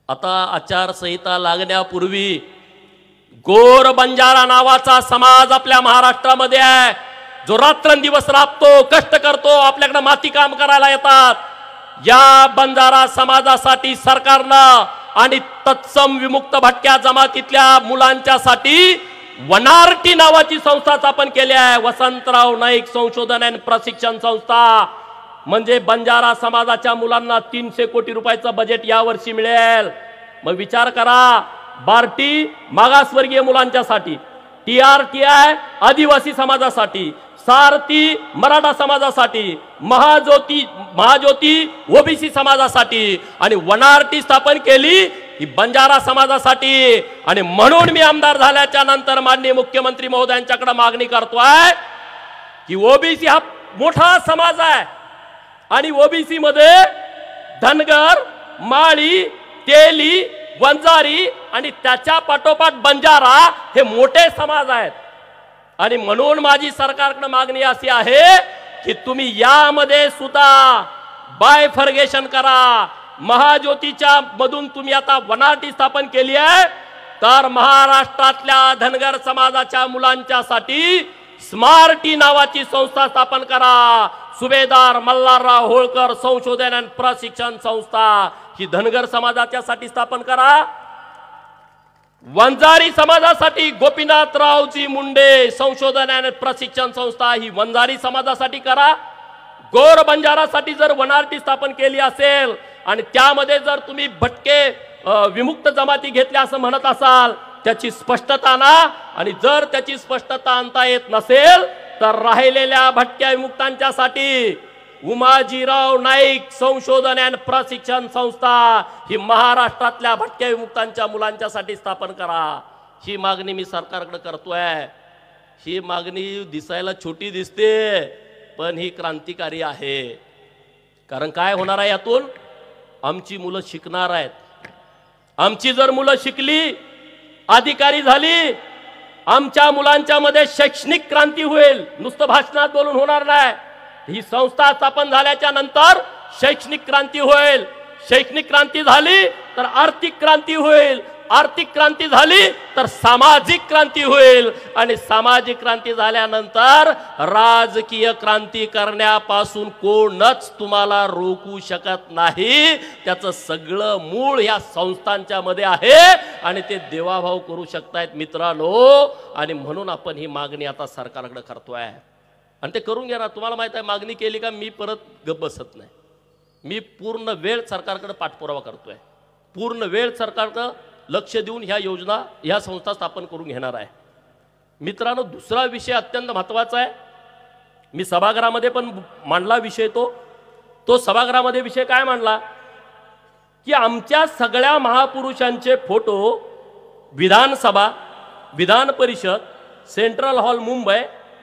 आता आचारसंहिता लागण्यापूर्वी गोर बंजारा नावाचा समाज आपल्या महाराष्ट्रामध्ये आहे, जो रात्रंदिवस राबतो, कष्ट करतो, आपल्याकडे माती काम करायला येतात. या बंजारा समाजासाठी सरकारनं आणि तत्सम विमुक्त भटक्या जमातीतल्या मुलांच्यासाठी वनारटी नावाची संस्था स्थापन केली आहे. वसंतराव नाईक संशोधन आणि प्रशिक्षण संस्था. म्हणजे बंजारा समाजाच्या मुलांना 300 कोटी रुपयाचं बजेट यावर्षी मिळेल. मग विचार करा, बार्टी मागासवर्गीय मुलांच्यासाठी, TRTI आदिवासी समाजासाठी, सारथी मराठा समाजासाठी, महाज्योती ओबीसी समाजासाठी आणि वनारटी स्थापन केली ही बंजारा समाजासाठी. आणि म्हणून मी आमदार झाल्याच्या नंतर माननीय मुख्यमंत्री महोदयांच्याकडे मागणी करतोय की ओबीसी हा मोठा समाज आहे आणि ओबीसी मध्ये धनगर, माळी, तेली, वंजारी आणि त्याच्या पाठोपाठ बंजारा हे मोठे समाज आहेत. आणि म्हणून माझी सरकारकडे मागणी अशी आहे की तुम्ही यामध्ये सुद्धा बायफर्गेशन करा. महाज्योतीच्या मधून तुम्ही आता वनारटी स्थापन केली आहे, तर महाराष्ट्रातल्या धनगर समाजाच्या मुलांच्यासाठी स्मार्टी नावाची संस्था स्थापन करा. सुभेदार मल्हारराव होळकर संशोधन आणि प्रशिक्षण संस्था ही धनगर समाजाच्यासाठी स्थापन करा. वंजारी समाजासाठी गोपीनाथरावजी मुंडे संशोधन आणि प्रशिक्षण संस्था ही वंजारी समाजासाठी करा. गोर बंजारासाठी जर वनारटी स्थापन केली असेल आणि त्यामध्ये जर तुम्ही भटके विमुक्त जमाती घेतल्या असं म्हणत असाल, त्याची स्पष्टता आणा. आणि जर त्याची स्पष्टता आणता येत नसेल तर राहिलेल्या भटक्या विमुक्तांच्यासाठी उमाजीराव नाईक संशोधन आणि प्रशिक्षण संस्था ही महाराष्ट्रातल्या भटक्या विमुक्तांच्या मुलांच्यासाठी स्थापन करा. ही मागणी मी सरकारकडे करतोय. ही मागणी दिसायला छोटी दिसते, पण ही क्रांतिकारी आहे. कारण काय होणार आहे यातून? आमची मुलं शिकणार आहेत. आमची जर मुलं शिकली, अधिकारी झाली, आमच्या मुलांच्या मध्ये शैक्षणिक क्रांती होईल. नुसतं भाषणात बोलून होणार नाही. ही संस्था स्थापन झाल्याच्या नंतर शैक्षणिक क्रांती होईल. शैक्षणिक क्रांती झाली तर आर्थिक क्रांती होईल. आर्थिक क्रांती झाली तर सामाजिक क्रांती होईल. आणि सामाजिक क्रांती झाल्यानंतर राजकीय क्रांती करण्यापासून कोणच तुम्हाला रोखू शकत नाही. त्याचं सगळं मूळ या संस्थांच्या मध्ये आहे आणि ते देवाभाऊ करू शकतायत मित्रांनो. आणि म्हणून आपण ही मागणी आता सरकारकडे करतोय आणि ते करून घ्या ना. तुम्हाला माहित आहे, मागणी केली का मी परत गप्प बसत नाही. मी पूर्ण वेळ सरकारकडे पाठपुरावा करतोय. पूर्ण वेळ सरकारकडे लक्ष देऊन ह्या योजना, ह्या संस्था स्थापन करून घेणार आहे. मित्रांनो, दुसरा विषय अत्यंत महत्त्वाचा आहे. मी सभागृहामध्ये पण मांडला विषय. तो सभागृहामध्ये विषय काय मांडला? की आमच्या सगळ्या महापुरुषांचे फोटो विधानसभा, विधान परिषद, सेंट्रल हॉल मुंबई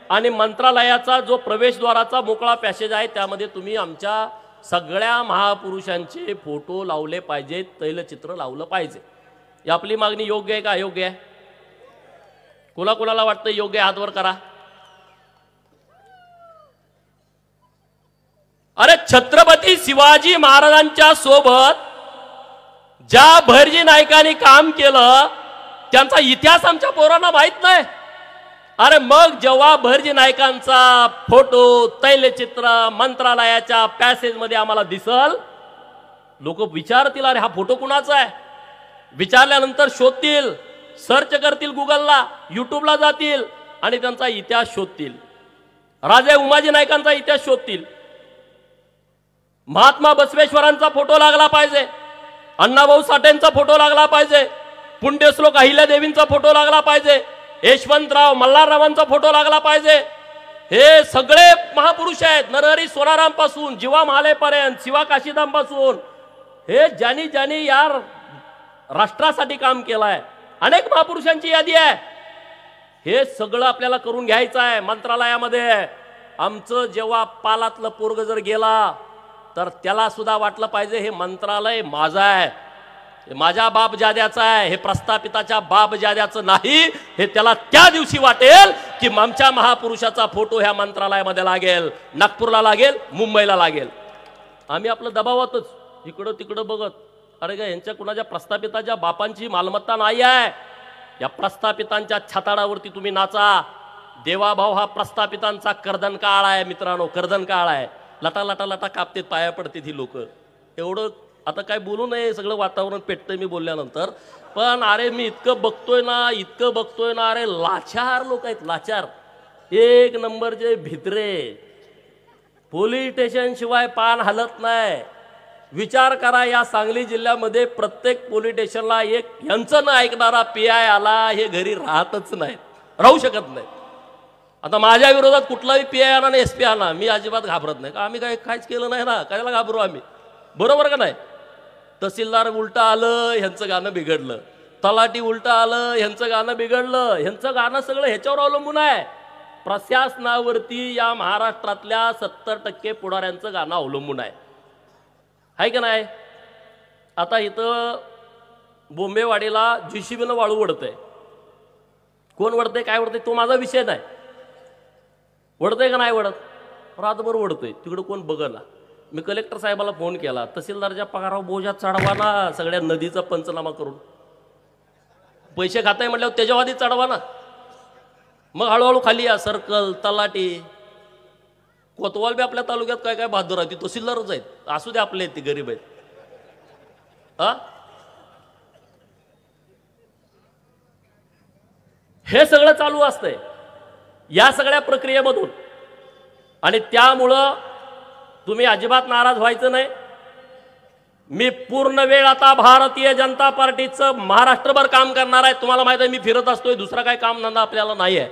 आणि मंत्रालयाचा जो प्रवेशद्वाराचा मोकळा पॅसेज आहे त्यामध्ये तुम्ही आमच्या सगळ्या महापुरुषांचे फोटो लावले पाहिजेत, तैलचित्र लावलं पाहिजे. ही आपली मागणी योग्य आहे का अयोग्य आहे? कोणाकोणाला वाटतं योग्य आहे? हात वर करा. अरे छत्रपती शिवाजी महाराजांच्या सोबत ज्या भैरजी नायकांनी काम केलं त्यांचा इतिहास आमच्या पोरांना माहित नाही. अरे मग जेव्हा भैरजी नायकांचा फोटो तैलचित्र मंत्रालयाच्या पॅसेज मध्ये आम्हाला दिसल, लोक विचारतील अरे हा फोटो कुणाचा आहे. विचारल्यानंतर शोधतील, सर्च करतील, गुगलला युट्यूबला जातील आणि त्यांचा इतिहास शोधतील. राजे उमाजी नायकांचा इतिहास शोधतील. महात्मा बसवेश्वरांचा फोटो लागला पाहिजे, अण्णाभाऊ साठेंचा फोटो लागला पाहिजे, पुण्यश्लोक अहिल्यादेवींचा फोटो लागला पाहिजे, यशवंतराव मल्हाररावांचा फोटो लागला पाहिजे. हे सगळे महापुरुष आहेत. नरहरी सोनाराम पासून जीवा महालेपर्यंत, शिवा काशीदाम पासून, हे ज्यांनी ज्यांनी या राष्ट्रासाठी काम केलंय, अनेक महापुरुषांची यादी आहे. हे सगळं आपल्याला करून घ्यायचं आहे. मंत्रालयामध्ये आमचं जेव्हा पालातलं पोरग जर गेला तर त्याला सुद्धा वाटलं पाहिजे हे मंत्रालय माझं आहे, हे माझ्या बाप जाद्याचं आहे, हे प्रस्थापिताच्या बाप जाद्याचं नाही. हे त्याला त्या दिवशी वाटेल की आमच्या महापुरुषाचा फोटो ह्या मंत्रालयामध्ये लागेल, नागपूरला लागेल, मुंबईला लागेल. आम्ही आपलं दबावातच इकडं तिकडं बघत, अरे का यांच्या कुणाच्या प्रस्थापिताच्या बापांची मालमत्ता नाही आहे. या प्रस्थापितांच्या छाताडावरती तुम्ही नाचा. देवाभाऊ हा प्रस्थापितांचा कर्दन काळ आहे मित्रांनो, कर्दन काळ आहे. लटा लटा लटा कापतेत, पाया पडते ही लोक. एवढं आता काय बोलू नये, सगळं वातावरण पेटतंय मी बोलल्यानंतर. पण अरे मी इतकं बघतोय ना, अरे लाचार लोक आहेत, लाचार. एक नंबरचे भित्रे, पोलीस स्टेशन शिवाय पान हलत नाही. विचार करा, या सांगली जिल्ह्यामध्ये प्रत्येक पोलीस स्टेशनला एक यांचं न ऐकणारा पीआय आला, हे घरी राहतच नाही, राहू शकत नाही. आता माझ्या विरोधात कुठलाही पीआय आला ना एसपी आला, मी अजिबात घाबरत नाही. का आम्ही काहीच केलं नाही ना, कशाला घाबरू आम्ही, बरोबर का नाही. तहसीलदार उलटा आलं, ह्यांचं गाणं बिघडलं. तलाठी उलटा आलं, ह्यांचं गाणं बिघडलं. ह्यांचं गाणं सगळं ह्याच्यावर अवलंबून आहे. प्रशासनावरती या महाराष्ट्रातल्या 70% पुढाऱ्यांचं गाणं अवलंबून आहे का नाही. आता इथं बोंबेवाडीला जीसीबीनं वाळू वडतंय. कोण वडतंय, काय वडतंय तो माझा विषय नाही. वडतंय का नाही वडत, रातभर वडतोय, तिकडं कोण बघला. मी कलेक्टर साहेबाला फोन केला, तहसीलदारच्या पगारावर बोजा चढवा ना, सगळ्या नदीचा पंचनामा करून. पैसे खाताय म्हटल्यावर त्याच्या आधी चढवा ना. मग हळूहळू खाली या. सर्कल, तलाठी, कोतवाल बी आपल्या तालुक्यात काय काय बहादूर आहे, ती तहसीलदारच आहेत. असू दे, आपले आहेत, ती गरीब आहेत. हे सगळं चालू असतंय या सगळ्या प्रक्रियेमधून. आणि त्यामुळं तुम्ही अजिबात नाराज व्हायचं नाही. मी पूर्ण वेळ आता भारतीय जनता पार्टीचं महाराष्ट्रभर काम करणार आहे. तुम्हाला माहिती आहे मी फिरत असतोय, दुसरा काय काम धंदा आपल्याला नाही आहे.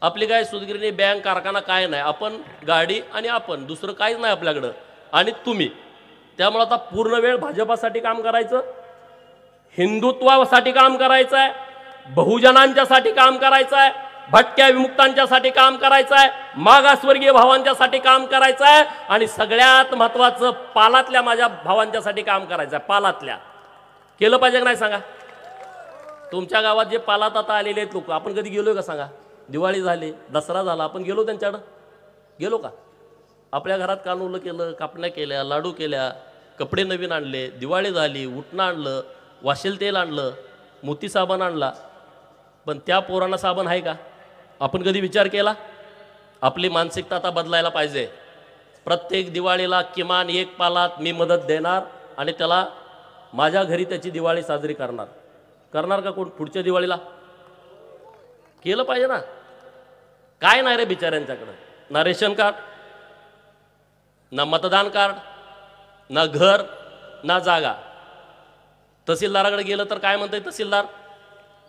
आपली काय सुदगिरणी बँक कारखाना काय नाही, आपण गाडी आणि आपण, दुसरं काहीच नाही आपल्याकडं, आणि तुम्ही. त्यामुळे आता पूर्ण वेळ भाजपासाठी काम करायचं, हिंदुत्वासाठी काम करायचं आहे, बहुजनांच्यासाठी काम करायचं आहे, भटक्या विमुक्तांच्यासाठी काम करायचं आहे, मागासवर्गीय भावांच्यासाठी काम करायचं आहे, आणि सगळ्यात महत्वाचं पालातल्या माझ्या भावांच्यासाठी काम करायचं आहे. पालातल्या केलं पाहिजे का नाही सांगा. तुमच्या गावात जे पालात आता आलेले आहेत लोक, आपण कधी गेलोय का सांगा. दिवाळी झाली, दसरा झाला, आपण गेलो त्यांच्याकडं, गेलो का. आपल्या घरात कानूलं केलं, कापण्या केल्या, लाडू केल्या, कपडे नवीन आणले, दिवाळी झाली, उठणं आणलं, वाशेल तेल आणलं, मोती साबण आणला. पण त्या पोरांना साबण आहे का. आपण कधी विचार केला. आपली मानसिकता आता बदलायला पाहिजे. प्रत्येक दिवाळीला किमान एक पालात मी मदत देणार आणि त्याला माझ्या घरी त्याची दिवाळी साजरी करणार का कोण पुढच्या दिवाळीला. केलं पाहिजे ना. काय नाही रे बिचाऱ्यांच्याकडं, ना रेशन कार्ड, ना मतदान कार्ड, ना घर, ना जागा. तहसीलदाराकडे गेलं तर काय म्हणतंय तहसीलदार,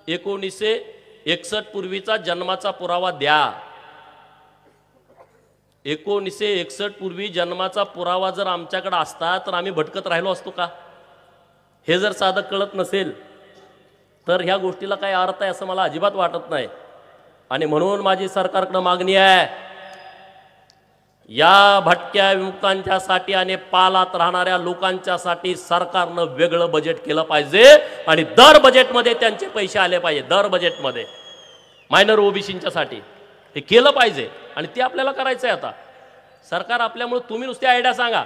1961 पूर्वीचा जन्माचा पुरावा द्या. 1961 पूर्वी जन्माचा पुरावा जर आमच्याकडे असता तर आम्ही भटकत राहिलो असतो का. हे जर साधं कळत नसेल तर ह्या गोष्टीला काय अर्थ आहे असं मला अजिबात वाटत नाही. आणि म्हणून माझी सरकारकडे मागणी आहे, या भटक्या विमुक्तांच्यासाठी आणि पालात राहणाऱ्या लोकांच्यासाठी सरकारनं वेगळं बजेट केलं पाहिजे आणि दर बजेटमध्ये त्यांचे पैसे आले पाहिजे. दर बजेटमध्ये मायनर ओबीसींच्यासाठी हे केलं पाहिजे आणि ते आपल्याला करायचं आहे. आता सरकार आपल्यामुळे तुम्ही नुसती आयडिया सांगा,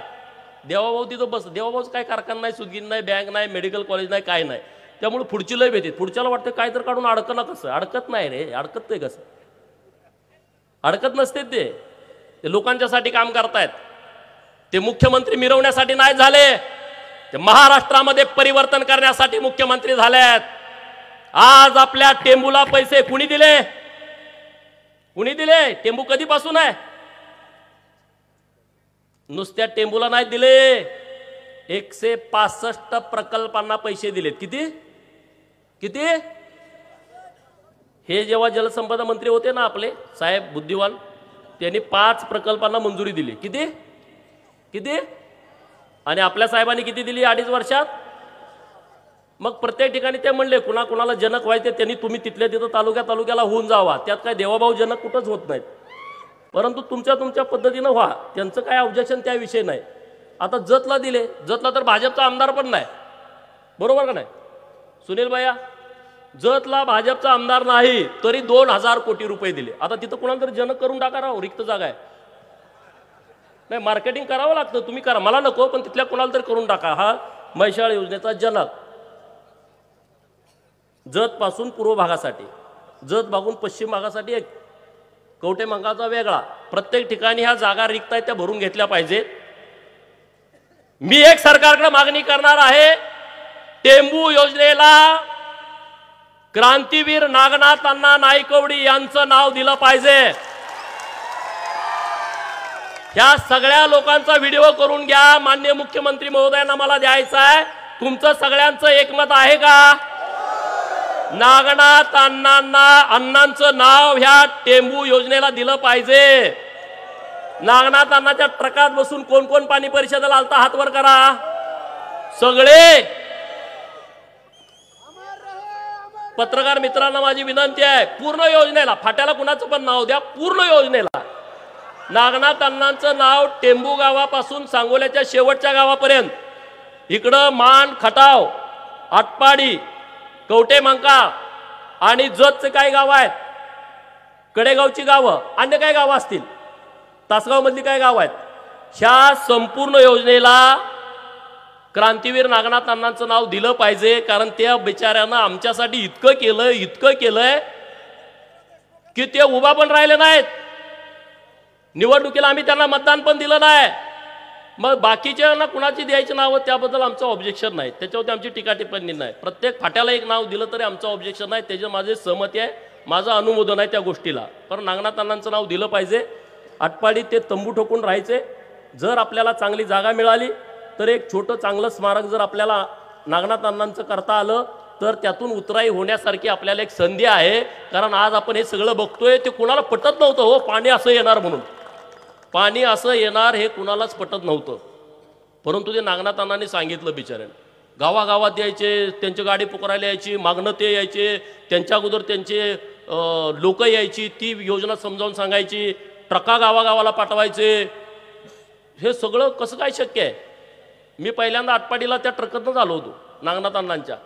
देवाभाऊ तिथं बस, देवाभाऊच काय कारखाना नाही, सुदगीर नाही, बँक नाही, मेडिकल कॉलेज नाही, काय नाही. त्यामुळे पुढची लय भीती. पुढच्याला वाटतं काय तर काढून अडकणं कसं, अडकत नाही रे, अडकत ते कसं, अडकत नसते ते लोकांच्यासाठी काम करतायत. ते मुख्यमंत्री मिरवण्यासाठी नाही झाले, ते महाराष्ट्रामध्ये परिवर्तन करण्यासाठी मुख्यमंत्री झालेत. आज आपल्या टेंबूला पैसे कुणी दिले, कुणी दिले? टेंबू कधीपासून आहे? नुसत्या टेंबूला नाही दिले, 165 प्रकल्पांना पैसे दिलेत. किती किती? हे जेव्हा जलसंपदा मंत्री होते ना आपले साहेब बुद्धिवान, त्यांनी 5 प्रकल्पांना मंजुरी दिली. किती किती? आणि आपल्या साहेबांनी किती दिली 2.5 वर्षात? मग प्रत्येक ठिकाणी ते म्हणले कुणाला जनक व्हायचे त्यांनी तुम्ही तिथल्या तिथं तालुक्याला होऊन जावा. त्यात काय देवाभाऊ जनक कुठंच होत नाहीत, परंतु तुमच्या पद्धतीनं व्हा, त्यांचं काय ऑब्जेक्शन त्याविषयी नाही. आता जतला दिले, जतला तर भाजपचा आमदार पण नाही, बरोबर का नाही सुनील भैया? जतला भाजपचा आमदार नाही तरी 2000 कोटी रुपये दिले. आता तिथं कुणाला तरी जनक करून टाका राव, रिक्त जागा आहे. नाही, मार्केटिंग करावं लागतं, तुम्ही करा, मला नको, पण तिथल्या कुणाला तरी करून टाका. हा म्हैसाळ योजनेचा जनक जत पासून पूर्व भागासाठी, जत भागून पश्चिम भागासाठी एक, कवठे मंकाळचा वेगळा. प्रत्येक ठिकाणी ह्या जागा रिक्त आहेत त्या भरून घेतल्या पाहिजेत. मी एक सरकारकडे मागणी करणार आहे, टेंबू योजनेला क्रांतीवीर नागनाथ अण्णा नाईकवडी यांचं नाव दिलं पाहिजे. ह्या सगळ्या लोकांचा व्हिडिओ करून घ्या, माननीय मुख्यमंत्री महोदयांना मला द्यायचा आहे. तुमचं सगळ्यांचं एकमत आहे का? नागनाथ अण्णांचं नाव ह्या टेंबू योजनेला दिलं पाहिजे. नागनाथ अण्णाच्या ट्रकात बसून कोण कोण पाणी परिषदेला आलता हात वर करा सगळे. पत्रकार मित्रांना माझी विनंती आहे, पूर्ण योजनेला, फाट्याला कुणाचं पण नाव द्या, पूर्ण योजनेला नागनाथ अण्णांचं नाव टेंबू गावापासून सांगोल्याच्या शेवटच्या गावापर्यंत, इकडं मान, खटाव, आटपाडी, कवठे मंकाळ आणि जतचे काही गाव आहेत, कडेगावची गावं, अन्य काही गावं असतील, तासगाव मधली काही गाव आहेत, ह्या संपूर्ण योजनेला क्रांतीवीर नागनाथ अण्णांचं नाव दिलं पाहिजे. कारण त्या बिचाऱ्यानं आमच्यासाठी इतकं केलंय की ते उभा पण राहिले नाहीत. निवडणुकीला आम्ही त्यांना मतदान पण दिलं नाही. मग बाकीच्यांना कुणाची द्यायची नावं त्याबद्दल आमचं ऑब्जेक्शन नाही, त्याच्यावरती आमची टीका टिप्पणी नाही. प्रत्येक फाट्याला एक नाव दिलं तरी आमचं ऑब्जेक्शन नाही, त्याचं माझे सहमती आहे, माझं अनुमोदन आहे त्या गोष्टीला. पण नागनाथ अण्णांचं नाव दिलं पाहिजे. आटपाडी ते तंबू ठोकून राहायचे. जर आपल्याला चांगली जागा मिळाली तर एक छोटं चांगलं स्मारक जर आपल्याला नागनाथ अण्णांचं करता आलं तर त्यातून उतराई होण्यासारखी आपल्याला एक संधी आहे. कारण आज आपण हे सगळं बघतोय, ते कुणाला पटत नव्हतं हो, पाणी असं येणार म्हणून, पाणी असं येणार हे कुणालाच पटत नव्हतं. परंतु ते नागनाथ अण्णांनी सांगितलं बिचाऱ्यानं. गावागावात यायचे, त्यांची गाडी पुकारायला यायची, मागणं ते यायचे, त्यांच्या अगोदर त्यांचे लोक यायची, ती योजना समजावून सांगायची, ट्रका गावागावाला पाठवायचे. हे सगळं कसं काय शक्य आहे? मी पहिल्यांदा आटपाडीला त्या ट्रकातच आलो होतो नागनाथ अण्णांच्या.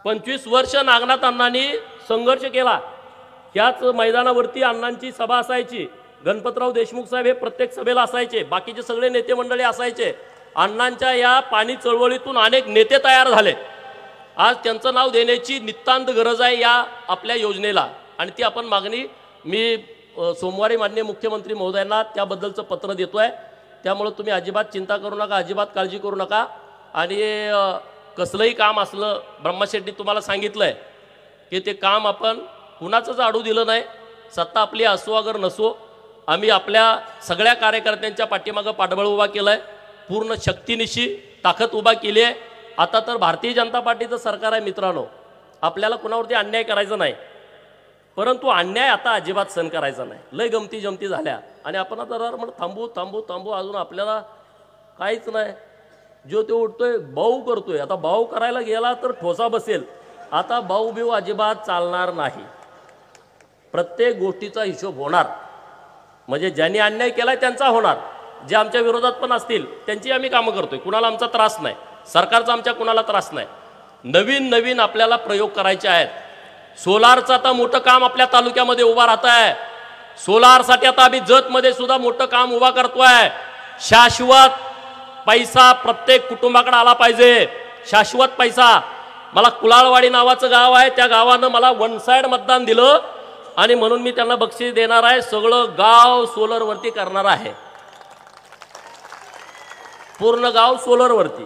25 वर्ष नागनाथ अण्णांनी संघर्ष केला. ह्याच मैदानावरती अण्णांची सभा असायची. गणपतराव देशमुख साहेब हे प्रत्येक सभेला असायचे, बाकीचे सगळे नेते मंडळी असायचे. अण्णांच्या या पाणी चळवळीतून अनेक नेते तयार झाले. आज त्यांचं नाव देण्याची नितांत गरज आहे या आपल्या योजनेला, आणि ती आपण मागणी मी सोमवारी माननीय मुख्यमंत्री महोदयांना त्याबद्दलचं पत्र देतोय. त्यामुळे तुम्ही अजिबात चिंता करू नका, अजिबात काळजी करू नका. आणि कसलंही काम असलं, ब्रह्मशेट्टी तुम्हाला सांगितलंय की ते काम आपण कुणाचंच अडू दिलं नाही. सत्ता आपली असो अगर नसो, आम्ही आपल्या सगळ्या कार्यकर्त्यांच्या पाठीमागं पाठबळ उभा केलंय, पूर्ण शक्तीनिशी ताकद उभा केली आहे. आता तर भारतीय जनता पार्टीचं सरकार आहे मित्रांनो, आपल्याला कुणावरती अन्याय करायचा नाही, परंतु अन्याय आता अजिबात सहन करायचा नाही. लय गमती जमती झाल्या आणि आपण आता म्हणून थांबू अजून आपल्याला काहीच नाही. जो तो उठतोय भाऊ करतोय. आता भाऊ करायला गेला तर ठोसा बसेल. आता भाऊ बिऊ अजिबात चालणार नाही. प्रत्येक गोष्टीचा हिशोब होणार. म्हणजे ज्यांनी अन्याय केलाय त्यांचा होणार. जे आमच्या विरोधात पण असतील त्यांची आम्ही कामं करतोय. कुणाला आमचा त्रास नाही, सरकारचा आमच्या कुणाला त्रास नाही. नवीन नवीन आपल्याला प्रयोग करायचे आहेत. सोलारचं आता मोठं काम आपल्या तालुक्यामध्ये उभा राहत आहे. सोलारसाठी आता आम्ही जतमध्ये सुद्धा मोठं काम उभा करतोय. शाश्वत पैसा प्रत्येक कुटुंबाकडे आला पाहिजे. शाश्वत पैसा. मला कुलाळवाडी नावाचं गाव आहे, त्या गावानं मला वन साइड मतदान दिलं आणि म्हणून मी त्यांना बक्षीस देणार आहे. सगळं गाव सोलरवरती करणार आहे. पूर्ण गाव सोलरवरती.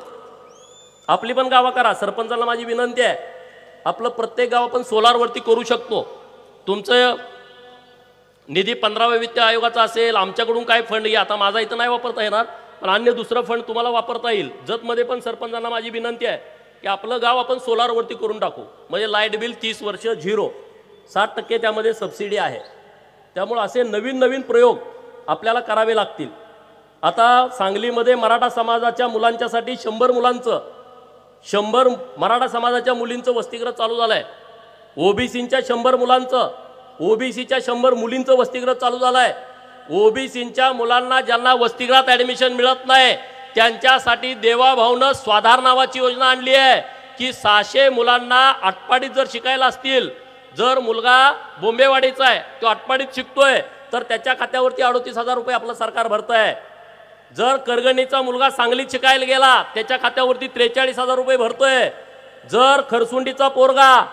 आपली पण गावं करा. सरपंचाला माझी विनंती आहे, आपलं प्रत्येक गाव आपण सोलारवरती करू शकतो. तुमचं निधी 15व्या वित्त आयोगाचा असेल, आमच्याकडून काय फंड घ्या. आता माझा इथं नाही वापरता येणार, पण अन्य दुसरं फंड तुम्हाला वापरता येईल. जतमध्ये पण सरपंचांना माझी विनंती आहे की आपलं गाव आपण सोलारवरती करून टाकू. म्हणजे लाईट बिल 30 वर्ष 0, 60% त्यामध्ये सबसिडी आहे. त्यामुळे असे नवीन नवीन प्रयोग आपल्याला करावे लागतील. आता सांगलीमध्ये मराठा समाजाच्या मुलांच्यासाठी 100 मुलांचं 100 मराठा समाजाच्या मुलींचं वसतिगृह चालू झालं आहे. ओबीसींच्या 100 मुलांचं, ओबीसीच्या 100 मुलींचं वसतिगृह चालू झालं आहे. ओबीसींच्या मुलांना ज्यांना वसतिगृहात ॲडमिशन मिळत नाही त्यांच्यासाठी देवाभाऊनं स्वाधार नावाची योजना आणली आहे की 600 मुलांना आटपाडीत जर शिकायला असतील, जर मुलगा बोंबेवाडीचा आहे तो आटपाडीत शिकतोय तर त्याच्या खात्यावरती 38,000 रुपये आपलं सरकार भरतं आहे. जर करगणीचा मुलगा सांगलीत शिकायला गेला त्याच्या खात्यावरती 43,000 रुपये भरतोय. जर खरसुंडीचा पोरगा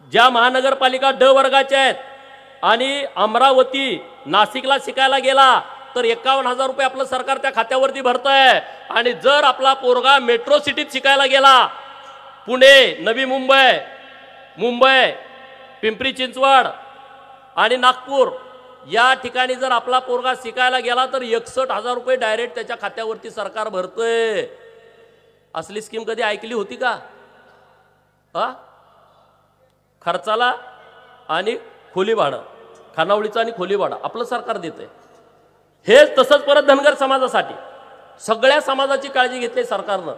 ज्या महानगरपालिका ड वर्गाच्या आहेत आणि अमरावती नाशिकला शिकायला गेला तर 51,000 रुपये आपलं सरकार त्या खात्यावरती भरतंय. आणि जर आपला पोरगा मेट्रो सिटीत शिकायला गेला, पुणे, नवी मुंबई, मुंबई, पिंपरी चिंचवड आणि नागपूर या ठिकाणी जर आपला पोरगा शिकायला गेला तर 61,000 रुपये डायरेक्ट त्याच्या खात्यावरती सरकार भरतंय. असली स्कीम कधी ऐकली होती का? खर्चाला आणि खोली भाडं, खानावळीचं आणि खोली भाडं आपलं सरकार देतंय. हे तसंच परत धनगर समाजासाठी सगळ्या समाजाची काळजी घेतली सरकारनं.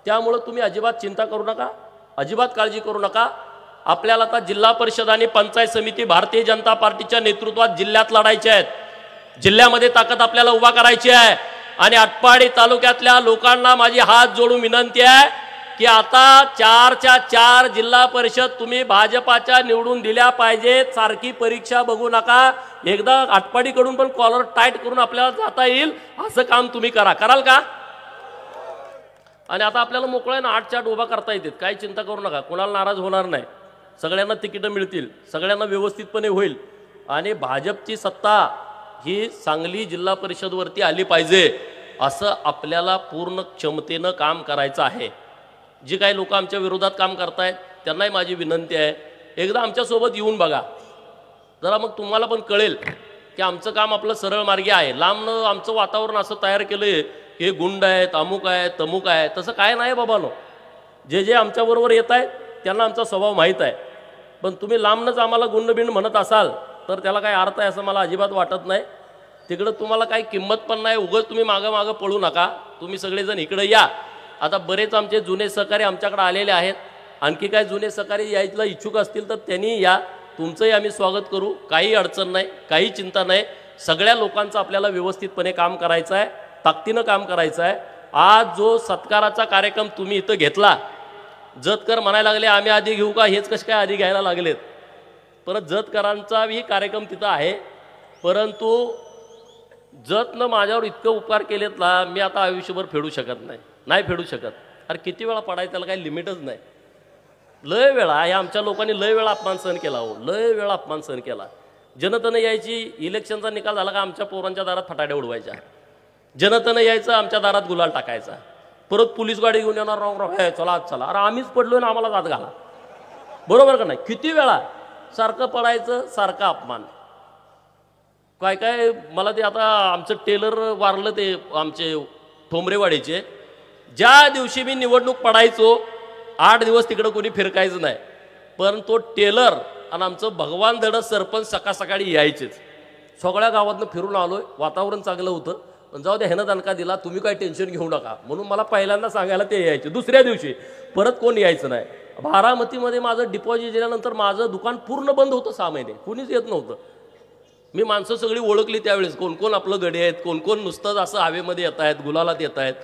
त्यामुळं तुम्ही अजिबात चिंता करू नका, अजिबात काळजी करू नका. आपल्याला आता जिल्हा परिषद आणि पंचायत समिती भारतीय जनता पार्टीच्या नेतृत्वात जिल्ह्यात लढायचे आहेत. जिल्ह्यामध्ये ताकद आपल्याला उभा करायची आहे. आणि आटपाडी तालुक्यातल्या लोकांना माझी हात जोडून विनंती आहे की आता 4च्या 4 जिल्हा परिषद तुम्ही भाजपाच्या निवडून दिल्या पाहिजेत. सारखी परीक्षा बघू नका. एकदा आटपाडीकडून पण कॉलर टाईट करून आपल्याला जाता येईल असं काम तुम्ही करा. कराल का? आणि आता आपल्याला मोकळ्यानं 8-4 उभा करता येतात. काही चिंता करू नका, कोणाला नाराज होणार नाही. सगळ्यांना तिकीटं मिळतील, सगळ्यांना व्यवस्थितपणे होईल. आणि भाजपची सत्ता ही सांगली जिल्हा परिषदवरती आली पाहिजे असं आपल्याला पूर्ण क्षमतेनं काम करायचं आहे. जी काही लोक आमच्या विरोधात काम करतायत त्यांनाही माझी विनंती आहे, एकदा आमच्यासोबत येऊन बघा जरा, मग तुम्हाला पण कळेल की आमचं काम आपलं सरळ मार्गी आहे. लांबनं आमचं वातावरण असं तयार केलंय की हे गुंड आहेत, अमुक आहे, तमुक आहे. तसं काय नाही बाबानो. जे जे आमच्याबरोबर येत आहेत त्यांना आमचा स्वभाव माहीत आहे. पण तुम्ही लांबनंच आम्हाला गुंडबिंड म्हणत असाल तर त्याला काय अर्थ आहे असं मला अजिबात वाटत नाही. तिकडं तुम्हाला काही किंमत पण नाही. उगाच तुम्ही मागं मागं पळू नका. तुम्ही सगळेजण इकडे या. आता बरेच आमचे जुने सहकारी आमच्याकडे आलेले आहेत. आणखी काय जुने सहकारी यायला इच्छुक असतील तर त्यांनी या. तुमचंही आम्ही स्वागत करू. काही अडचण नाही, काही चिंता नाही. सगळ्या लोकांचं आपल्याला व्यवस्थितपणे काम करायचं आहे, ताकदीनं काम करायचं आहे. आज जो सत्काराचा कार्यक्रम तुम्ही इथं घेतला, जतकर म्हणायला लागले आम्ही आधी घेऊ का, हेच कसे काय आधी घ्यायला लागलेत. परत जतकरांचाही कार्यक्रम तिथं आहे. परंतु जतनं माझ्यावर इतकं उपकार केलेत ना, मी आता आयुष्यभर फेडू शकत नाही फेडू शकत. अरे किती वेळा पडायचं त्याला काही लिमिटच नाही. लय वेळा या आमच्या लोकांनी लय वेळा अपमान सहन केला. हो, लय वेळा अपमान सहन केला. जनतेनं यायची, इलेक्शनचा निकाल झाला का आमच्या पोरांच्या दारात फटाड्या उडवायच्या. जनतेनं यायचं, आमच्या दारात गुलाल टाकायचा. परत पोलीस गाडी घेऊन येणार, राव राव हे चला चला. अरे आम्हीच पडलो ना, आम्हाला जात घाला. बरोबर का नाही? किती वेळा सारखं पडायचं, सारखं अपमान. काय काय मला ते आता आमचं टेलर वारलं ते आमचे ठोंबरेवाडीचे. ज्या दिवशी मी निवडणूक पडायचो 8 दिवस तिकडं कोणी फिरकायचं नाही. पण तो टेलर आणि आमचं भगवान धडक सरपंच सकाळ सकाळी यायचेच. सगळ्या गावातनं फिरून आलोय, वातावरण चांगलं होतं. पण जाऊ द्या ह्यानं दणका दिला, तुम्ही काय टेन्शन घेऊ नका म्हणून मला पहिल्यांदा सांगायला ते यायचे. दुसऱ्या दिवशी परत कोण यायचं नाही. बारामतीमध्ये माझं डिपॉझिट दिल्यानंतर माझं दुकान पूर्ण बंद होतं 6 महिने, कुणीच येत नव्हतं. मी माणसं सगळी ओळखली त्यावेळेस, कोण कोण आपलं गडे आहेत, कोण कोण नुसतंच असं हवेमध्ये येत आहेत, गुलालात येत आहेत.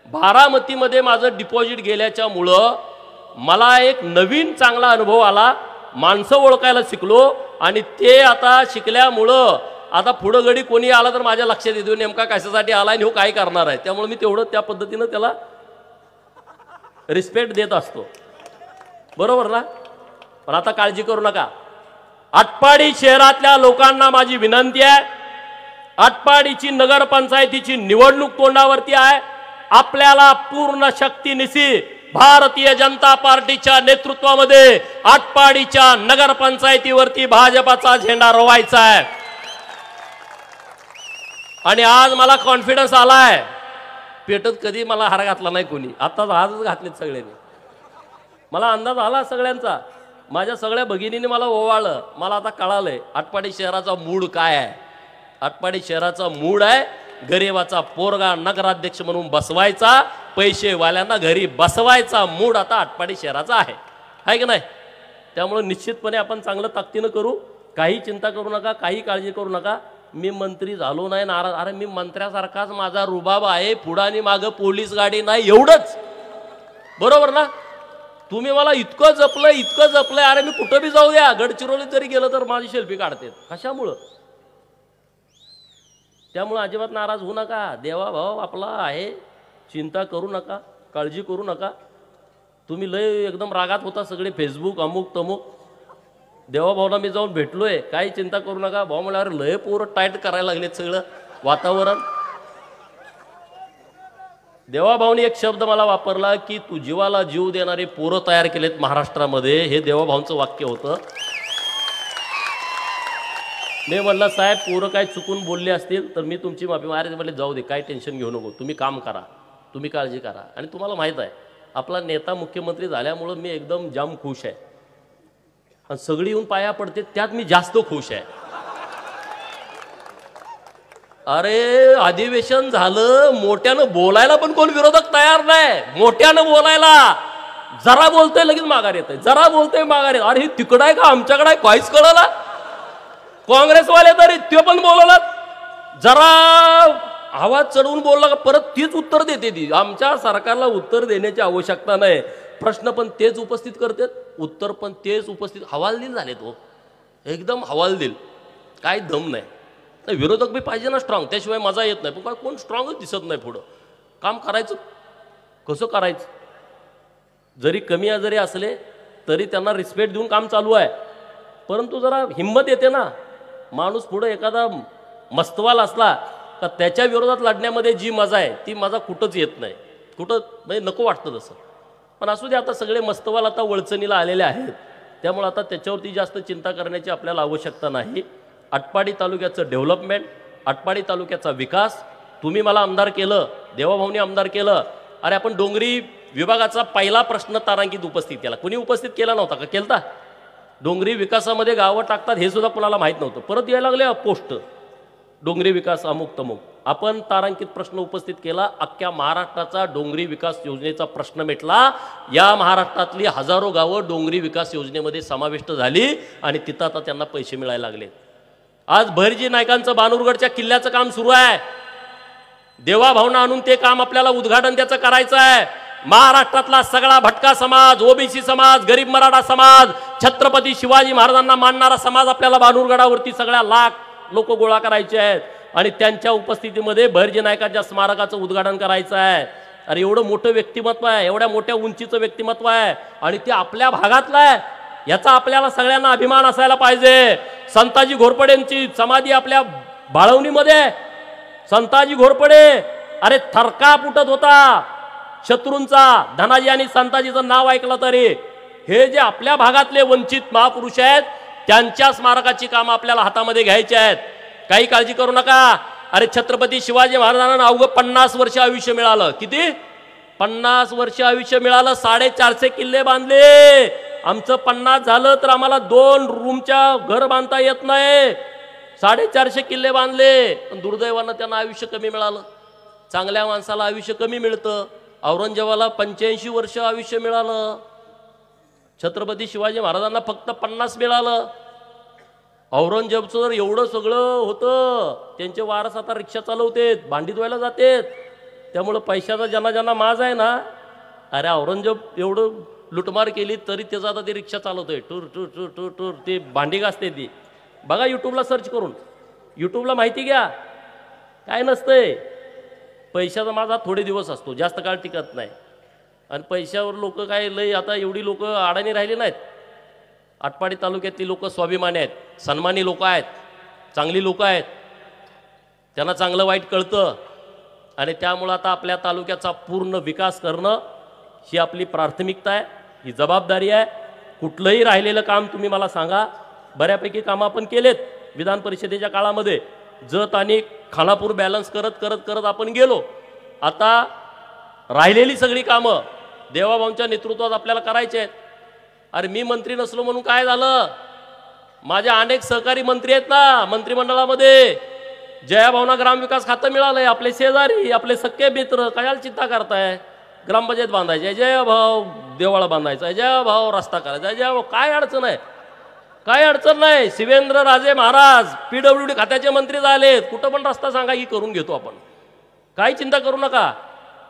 बारामतीमध्ये माझं डिपॉझिट गेल्याच्यामुळं मला एक नवीन चांगला अनुभव आला, माणसं ओळखायला शिकलो. आणि ते आता शिकल्यामुळं आता पुढं गडी कोणी आला तर माझ्या लक्षात येतो नेमका कशासाठी आला आणि हो काय करणार आहे. त्यामुळे मी तेवढं त्या पद्धतीनं त्याला रिस्पेक्ट देत असतो, बरोबर ना. पण आता काळजी करू नका. आटपाडी शहरातल्या लोकांना माझी विनंती आहे, आटपाडीची नगरपंचायतीची निवडणूक तोंडावरती आहे. आपल्याला पूर्ण शक्तीनिशी भारतीय जनता पार्टीच्या नेतृत्वामध्ये आटपाडीच्या नगरपंचायतीवरती भाजपाचा झेंडा रोवायचा आहे. आणि आज मला कॉन्फिडन्स आलाय, पेटत कधी मला हार घातला नाही कोणी, आताच आजच घातलेत सगळ्यांनी. मला अंदाज आला सगळ्यांचा, माझ्या सगळ्या भगिनीने मला ओवाळलं. मला आता कळालंय आटपाडी शहराचा मूड काय आहे. आटपाडी शहराचा मूड आहे गरिबाचा पोरगा नगराध्यक्ष म्हणून बसवायचा, पैसेवाल्यांना घरी बसवायचा मूड आता आटपाडी शहराचा आहे की नाही. त्यामुळे निश्चितपणे आपण चांगलं ताकदीनं करू, काही चिंता करू नका, काही काळजी करू नका. मी मंत्री झालो नाही नाराज, अरे मी मंत्र्यासारखाच माझा रुबाब आहे, पुढानी मागं पोलीस गाडी नाही, एवढंच, बरोबर ना. तुम्ही मला इतकं जपलंय, अरे मी कुठं बी जाऊ द्या, गडचिरोलीत जरी गेलं तर माझी सेल्फी काढते, कशामुळं. त्यामुळं अजिबात नाराज होऊ नका. देवा भाऊ आपला आहे, चिंता करू नका, काळजी करू नका. तुम्ही लय एकदम रागात होता सगळे, फेसबुक अमुक तमुक. देवा भाऊला मी जाऊन भेटलोय, काही चिंता करू नका. भाऊ मला अरे लय पोरं टाईट करायला लागलेत सगळं वातावरण. देवा भाऊनी एक शब्द मला वापरला की तू जीवाला जीव देणारे पोरं तयार केलेत महाराष्ट्रामध्ये, हे देवा भाऊंचं वाक्य होतं. मी म्हणलं साहेब पोरं काय चुकून बोलले असतील तर मी तुमची माफी मागायला म्हटले जाऊ दे, काय टेन्शन घेऊ नको, तुम्ही काम करा, तुम्ही काळजी करा. आणि तुम्हाला माहीत आहे आपला नेता मुख्यमंत्री झाल्यामुळं मी एकदम जाम खुश आहे. आणि सगळी येऊन पाया पडते त्यात मी जास्त खुश आहे. अरे अधिवेशन झालं, मोठ्यानं बोलायला पण कोण विरोधक तयार नाही. मोठ्यानं बोलायला जरा बोलतोय लगेच माघार येतंय, जरा बोलतोय माघार येत. अरे हे तिकडं आहे का आमच्याकडे आहे काहीच कळलं. काँग्रेसवाले तरी ते पण बोलला, जरा आवाज चढवून बोलला का परत तीच उत्तर देते ती. आमच्या सरकारला उत्तर देण्याची आवश्यकता नाही, प्रश्न पण तेच उपस्थित करतात, उत्तर पण तेच उपस्थित. हवालदिल झाले तो एकदम हवालदिल, काय दम नाही. विरोधक बी पाहिजे ना स्ट्रॉंग, त्याशिवाय मजा येत नाही. पण काय कोण स्ट्रॉंगच दिसत नाही. पुढं काम करायचं कसं करायचं, जरी कमी आजारी असले तरी त्यांना रिस्पेक्ट देऊन काम चालू आहे. परंतु जरा हिंमत येते ना, माणूस पुढं एखादा मस्तवाल असला तर त्याच्या विरोधात लढण्यामध्ये जी मजा आहे ती मजा कुठंच येत नाही, कुठं म्हणजे नको वाटतं तसं. पण असू दे, आता सगळे मस्तवाल आता वळचणीला आलेले आहेत, त्यामुळे आता त्याच्यावरती जास्त चिंता करण्याची आपल्याला आवश्यकता नाही. आटपाडी तालुक्याचं डेव्हलपमेंट, आटपाडी तालुक्याचा विकास, तुम्ही मला आमदार केलं, देवाभाऊनी आमदार केलं. अरे आपण डोंगरी विभागाचा पहिला प्रश्न तारांकित उपस्थित केला, कुणी उपस्थित केला नव्हता का? केलता. डोंगरी विकासामध्ये गावं टाकतात हे सुद्धा कुणाला माहीत नव्हतं, परत यायला लागले पोस्ट डोंगरी विकास अमुक तमुक. आपण तारांकित प्रश्न उपस्थित केला, अख्ख्या महाराष्ट्राचा डोंगरी विकास योजनेचा प्रश्न मिटला. या महाराष्ट्रातली हजारो गावं डोंगरी विकास योजनेमध्ये समाविष्ट झाली आणि तिथं आता त्यांना पैसे मिळायला लागले. आज भैरजी नायकांचं बानुरगडच्या किल्ल्याचं काम सुरू आहे, देवाभावना आणून ते काम आपल्याला उद्घाटन त्याचं करायचं आहे. महाराष्ट्रातला सगळा भटका समाज, ओबीसी समाज, गरीब मराठा समाज, छत्रपती शिवाजी महाराजांना मानणारा समाज आपल्याला बानुरगडावरती सगळ्या लाख लोक गोळा करायचे आहेत आणि त्यांच्या उपस्थितीमध्ये भैरजी नायकांच्या स्मारकाचं उद्घाटन करायचं आहे. अरे एवढं मोठं व्यक्तिमत्व आहे, एवढ्या मोठ्या उंचीचं व्यक्तिमत्व आहे आणि ते आपल्या भागातलं आहे, याचा आपल्याला सगळ्यांना अभिमान असायला पाहिजे. संताजी घोरपडेंची समाधी आपल्या बाळवणीमध्ये, संताजी घोरपडे अरे थरकाप उठत होता शत्रूंचा. धनाजी आणि संताजीचं नाव ऐकलं तरी हे जे आपल्या भागातले वंचित महापुरुष आहेत त्यांच्या स्मारकाची कामं आपल्याला हातामध्ये घ्यायची आहेत. काही काळजी करू नका. अरे छत्रपती शिवाजी महाराजांना अवघं 50 वर्ष आयुष्य मिळालं. किती? 50 वर्ष आयुष्य मिळालं. 450 किल्ले बांधले. आमचं 50 झालं तर आम्हाला 2 रूमच्या घर बांधता येत नाही. 450 किल्ले बांधले, पण दुर्दैवानं त्यांना आयुष्य कमी मिळालं. चांगल्या माणसाला आयुष्य कमी मिळतं. औरंगजेबाला 85 वर्ष आयुष्य मिळालं, छत्रपती शिवाजी महाराजांना फक्त 50 मिळालं. औरंगजेबचं जर एवढं सगळं होतं, त्यांचे वारस आता रिक्षा चालवतेत, भांडी धुवायला जातेत. त्यामुळं पैशाचा ज्यांना ज्यांना माज आहे ना, अरे औरंगजेब एवढं लुटमार केली तरी त्याचा आता ते रिक्षा चालवतोय, टूर टूर टूर टूर टूर ते भांडी घासते ती. बघा यूट्यूबला सर्च करून, यूट्यूबला माहिती घ्या. काय नसतंय, पैशाचा माझा थोडे दिवस असतो, जास्त काळ टिकत नाही. आणि पैशावर लोक काय लय, आता एवढी लोक अडाणी राहिली नाहीत. आटपाडी तालुक्यातली लोक स्वाभिमानी आहेत, सन्मानी लोक आहेत, चांगली लोक आहेत, त्यांना चांगलं वाईट कळतं. आणि त्यामुळं आता आपल्या तालुक्याचा पूर्ण विकास करणं ही आपली प्राथमिकता आहे, ही जबाबदारी आहे. कुठलंही राहिलेलं काम तुम्ही मला सांगा. बऱ्यापैकी कामं आपण केलेत विधान परिषदेच्या काळामध्ये. जत आणि खानापूर बॅलन्स करत करत करत आपण गेलो. आता राहिलेली सगळी कामं देवाभाऊंच्या नेतृत्वात आपल्याला करायचे आहेत. अरे मी मंत्री नसलो म्हणून काय झालं, माझे अनेक सहकारी मंत्री आहेत ना मंत्रिमंडळामध्ये. जयाभाऊंना ग्रामविकास खातं मिळालंय, आपले शेजारी, आपले सख्खे मित्र. कशाला चिंता करताय? ग्रामपंचायत बांधायची आहे, जयाभाऊ देवाळा बांधायचा आहे, जयाभाऊ रस्ता करायचा आहे, जयाभाऊ. काय अडचण आहे? काय अडचण नाही. शिवेंद्र राजे महाराज PWD खात्याचे मंत्री झालेत, कुठं पण रस्ता सांगा की करून घेतो आपण. काही चिंता करू नका.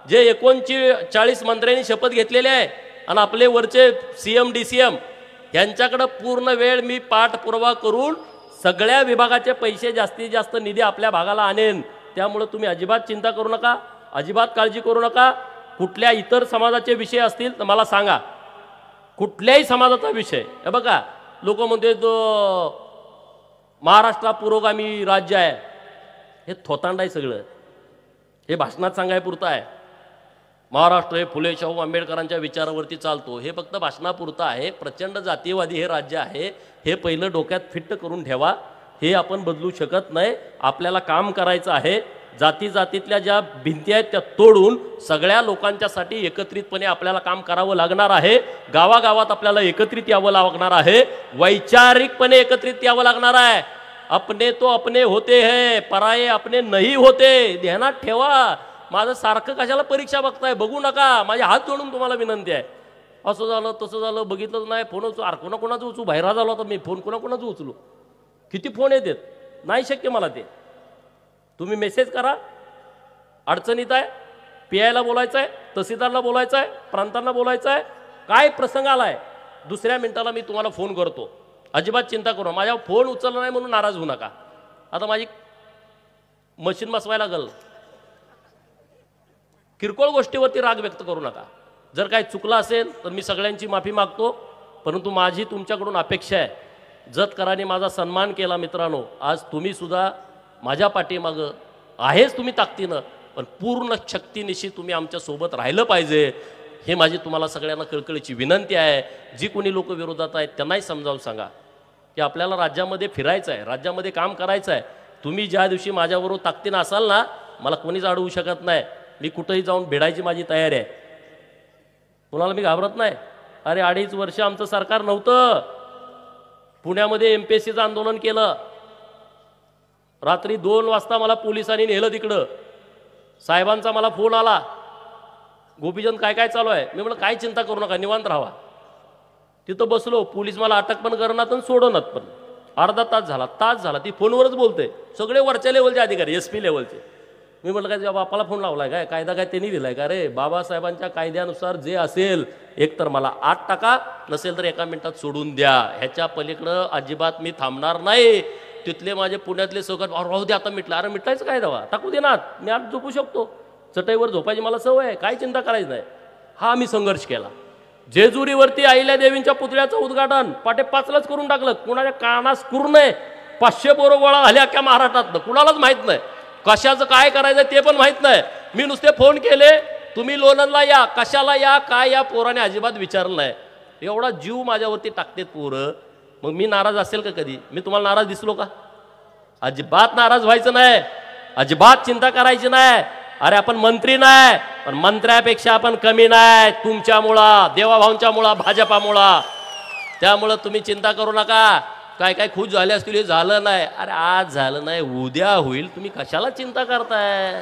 जे 39 मंत्र्यांनी शपथ घेतलेली आहे आणि आपले वरचे CM DCM यांच्याकडे पूर्ण वेळ मी पाठपुरावा करून सगळ्या विभागाचे पैसे, जास्तीत जास्त निधी आपल्या भागाला आणेन. त्यामुळे तुम्ही अजिबात चिंता करू नका, अजिबात काळजी करू नका. कुठल्या इतर समाजाचे विषय असतील तर मला सांगा, कुठल्याही समाजाचा विषय. हे बघा, लोक म्हणते तो महाराष्ट्र पुरोगामी राज्य आहे, हे थोतांड आहे सगळं. हे भाषणात सांगायपुरतं आहे. महाराष्ट्र हे फुले शाहू आंबेडकरांच्या विचारावरती चालतो, हे फक्त भाषणापुरतं आहे. प्रचंड जातीयवादी हे राज्य आहे, हे पहिलं डोक्यात फिट्ट करून ठेवा. हे आपण बदलू शकत नाही. आपल्याला काम करायचं आहे. जाती जातीतल्या ज्या भिंती आहेत त्या तोडून सगळ्या लोकांच्यासाठी एकत्रितपणे आपल्याला काम करावं लागणार आहे. गावागावात आपल्याला एकत्रित यावं लागणार आहे, वैचारिकपणे एकत्रित यावं लागणार आहे. अपने तो अपने होते हैं, पराये अपने नहीं होते. ध्यानात ठेवा. माझं सारखं कशाला परीक्षा बघताय? बघू नका. माझे हात जोडून तुम्हाला विनंती आहे. असं झालं तसं झालं बघितलंच नाही, फोन उचलू, कोणाकोणाचं उचलू, बाहेर झालो आता मी, फोन कोणाकोणाचं उचलू, किती फोन येतात, नाही शक्य मला ते. तुम्ही मेसेज करा, अडचणीत आहे, PIला बोलायचं आहे, तहसीलदारला बोलायचं आहे, प्रांतांना बोलायचं आहे, काय प्रसंग आलाय, दुसऱ्या मिनिटाला मी तुम्हाला फोन करतो. अजिबात चिंता करू. माझ्या फोन उचलला नाही म्हणून नाराज होऊ नका. आता माझी मशीन बसवायला लागल, किरकोळ गोष्टीवरती राग व्यक्त करू नका. जर काय चुकलं असेल तर मी सगळ्यांची माफी मागतो, परंतु माझी तुमच्याकडून अपेक्षा आहे, जतकरांनी माझा सन्मान केला मित्रांनो, आज तुम्ही सुद्धा माझ्या पाठीमागं आहेच तुम्ही ताकदीनं, पण पूर्ण शक्तीनिशी तुम्ही आमच्या सोबत राहिलं पाहिजे. हे माझी तुम्हाला सगळ्यांना कळकळीची विनंती आहे. जी कोणी लोक विरोधात आहेत त्यांनाही समजावून सांगा की आपल्याला राज्यामध्ये फिरायचं आहे, राज्यामध्ये काम करायचं आहे. तुम्ही ज्या दिवशी माझ्याबरोबर ताकदीनं असाल ना, मला कोणीच अडवू शकत नाही. मी कुठेही जाऊन भिडायची माझी तयारी आहे. कुणाला मी घाबरत नाही. अरे 2.5 वर्ष आमचं सरकार नव्हतं. पुण्यामध्ये MPSCचं आंदोलन केलं. रात्री 2 वाजता मला पोलिसांनी नेलं तिकडं. साहेबांचा मला फोन आला, गोपीचंद काय काय चालू आहे. मी म्हटलं काय चिंता करू नका, निवांत राहा. तिथं बसलो, पोलीस मला अटक पण करणार आणि सोडवणार पण. अर्धा तास झाला ती फोनवरच बोलते. सगळे वरच्या लेवलचे अधिकारी, SP लेवलचे. मी म्हटलं काय बापाला फोन लावलाय काय, कायदा काय त्यांनी दिलाय का रे? बाबासाहेबांच्या कायद्यानुसार जे असेल एकतर मला 8 टाका, नसेल तर 1 मिनिटात सोडून द्या. ह्याच्या पलीकडं अजिबात मी थांबणार नाही. तिथले माझे पुण्यातले सहकारी, राहू दे आता मिटलं. अरे मिटलायचं काय दवा, टाकू दे ना, मी आज झोपू शकतो. चटईवर झोपायची मला सवय आहे, काय चिंता करायची नाही. हा मी संघर्ष केला. जेजुरीवरती अहिल्यादेवींच्या पुतळ्याचं उद्घाटन पाटे 5लाच करून टाकलं. कुणाच्या कानास करू नये. 500 पोरं गोळा झाले अख्ख्या महाराष्ट्रातनं, कुणालाच माहीत नाही. कशाचं काय करायचं ते पण माहीत नाही. मी नुसते फोन केले, तुम्ही लोणंदला या, कशाला या, काय या, पोराने अजिबात विचारलं नाही. एवढा जीव माझ्यावरती टाकतेत पोरं. मग मी नाराज असेल का कधी? मी तुम्हाला नाराज दिसलो का? अजिबात नाराज व्हायचं नाही, अजिबात चिंता करायची नाही. अरे आपण मंत्री नाही, पण मंत्र्यापेक्षा आपण कमी नाही. तुमच्यामुळं, देवाभाऊंच्या मुळा, भाजपामुळं. त्यामुळं तुम्ही चिंता करू नका. काय काय खुश झाले असतील, हे झालं नाही. अरे आज झालं नाही, उद्या होईल. तुम्ही कशाला चिंता करताय?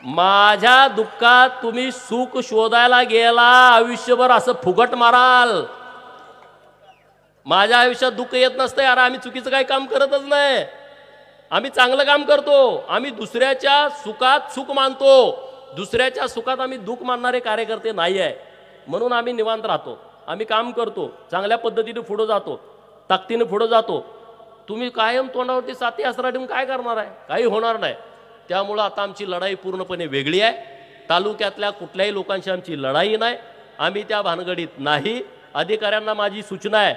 माझ्या दुःखात तुम्ही सुख शोधायला गेला आयुष्यभर असं फुगट माराल. माझ्या आयुष्यात दुःख येत नसते. अरे आम्ही चुकीचं काही काम करतच नाही, आम्ही चांगलं काम करतो. आम्ही दुसऱ्याच्या सुखात सुख मानतो, दुसऱ्याच्या सुखात आम्ही दुःख मानणारे कार्यकर्ते नाही आहे. म्हणून आम्ही निवांत राहतो, आम्ही काम करतो, चांगल्या पद्धतीने पुढे जातो, ताकदीने पुढे जातो. तुम्ही कायम तोंडावरती साथी आसरा ठेवून काय करणार आहे? काही होणार नाही. त्यामुळं आता आमची लढाई पूर्णपणे वेगळी आहे. तालुक्यातल्या कुठल्याही लोकांशी आमची लढाई नाही, आम्ही त्या भानगडीत नाही. अधिकाऱ्यांना माझी सूचना आहे,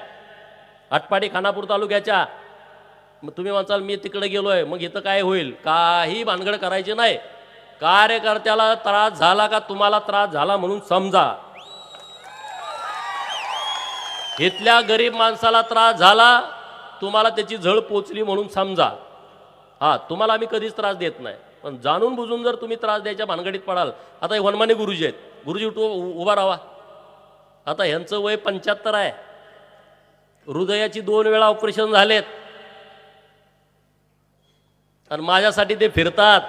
आटपाडी खानापूर तालुक्याच्या, मग तुम्ही म्हणसाल मी तिकडे गेलोय मग इथं काय होईल? काही भानगड करायची नाही. कार्यकर्त्याला त्रास झाला का तुम्हाला त्रास झाला म्हणून समजा, इथल्या गरीब माणसाला त्रास झाला तुम्हाला त्याची झळ पोचली म्हणून समजा. हा, तुम्हाला आम्ही कधीच त्रास देत नाही, पण जाणून बुजून जर तुम्ही त्रास द्यायच्या भानगडीत पडाल. आता हे वनमाने गुरुजी आहेत, गुरुजी उभा राहा. आता ह्यांचं वय 75 आहे, हृदयाची 2 वेळा ऑपरेशन झालेत आणि माझ्यासाठी ते फिरतात.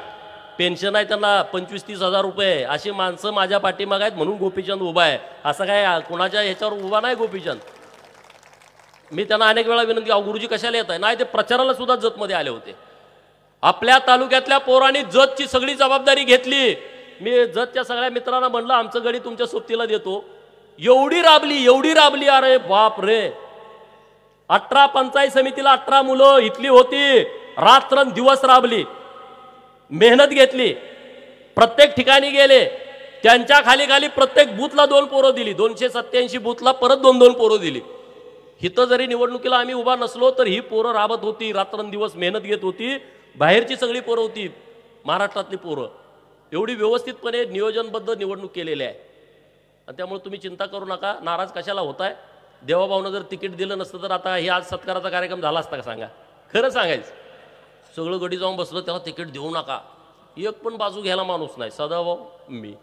पेन्शन आहे त्यांना 25-30 हजार रुपये. अशी माणसं माझ्या पाठीमाग आहेत म्हणून गोपीचंद उभा आहे. असं काय कोणाच्या ह्याच्यावर उभा नाही गोपीचंद. मी त्यांना अनेक वेळा विनंती, गुरुजी कशाला येत आहे? नाही, ते प्रचाराला सुद्धा जतमध्ये आले होते. आपल्या तालुक्यातल्या पोरांनी जतची सगळी जबाबदारी घेतली. मी जतच्या सगळ्या मित्रांना म्हणलं आमचं गडी तुमच्या सोबतीला देतो. एवढी राबली, अरे बाप रे. 18 पंचायत समितीला 18 मुलं इथली होती, रात्रंदिवस राबली, मेहनत घेतली, प्रत्येक ठिकाणी गेले. त्यांच्या खाली प्रत्येक बूथला 2 पोरं दिली. 287 बूथला परत 2-2 पोरं दिली. इथं जरी निवडणुकीला आम्ही उभा नसलो तर ही पोरं राबत होती, रात्रंदिवस मेहनत घेत होती. बाहेरची सगळी पोरं होती, महाराष्ट्रातली पोरं. एवढी व्यवस्थितपणे नियोजनबद्ध निवडणूक केलेली आहे. आणि त्यामुळे तुम्ही चिंता करू नका. नाराज कशाला होताय? देवाभाऊनं जर तिकीट दिलं नसतं तर आता हे आज सत्काराचा कार्यक्रम झाला असता का? सांगा, खरं सांगायचं. सगळं गडी जाऊन बसलं तेव्हा तिकीट देऊ नका. एक पण बाजू घ्यायला माणूस नाही. सदाभाऊ मी,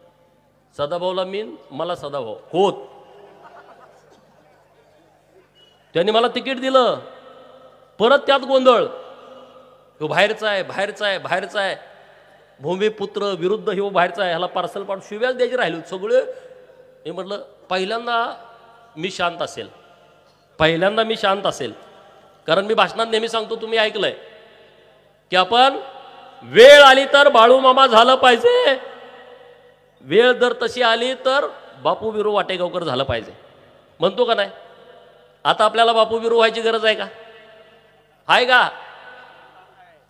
सदाभाऊला मी, मला सदाभाऊ होत. त्यांनी मला तिकीट दिलं, परत त्यात गोंधळ. ह्यो बाहेरचा आहे, भूमिपुत्र विरुद्ध ह्यो बाहेरचा आहे, ह्याला पार्सल पाठवून शिव्याच द्यायची राहिली सगळे. मी म्हटलं पहिल्यांदा मी शांत असेल, कारण मी भाषणात नेहमी सांगतो, तुम्ही ऐकलंय की आपण वेळ आली तर बाळू मामा झालं पाहिजे, वेळ जर तशी आली तर बापू बिरू वाटेगावकर झालं पाहिजे. म्हणतो का नाही? आता आपल्याला बापू बिरू व्हायची गरज आहे का? आहे का?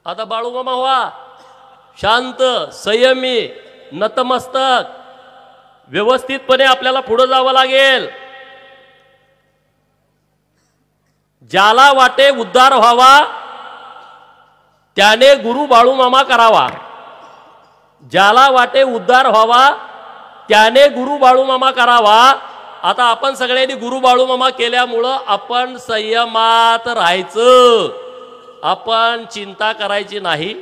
आता बाळू मामा व्हा, शांत, संयमी, नतमस्तक. व्यवस्थितपणे आपल्याला पुढे जावं लागेल. ज्याला वाटे उद्धार व्हावा त्याने गुरु बाळू मामा करावा. ज्याला वाटे उद्धार व्हावा त्याने गुरु बाळू मामा करावा. आता आपण सगळ्यांनी गुरु बाळू मामा केल्यामुळं आपण संयमात राहायचं. आपण चिंता करायची नाही,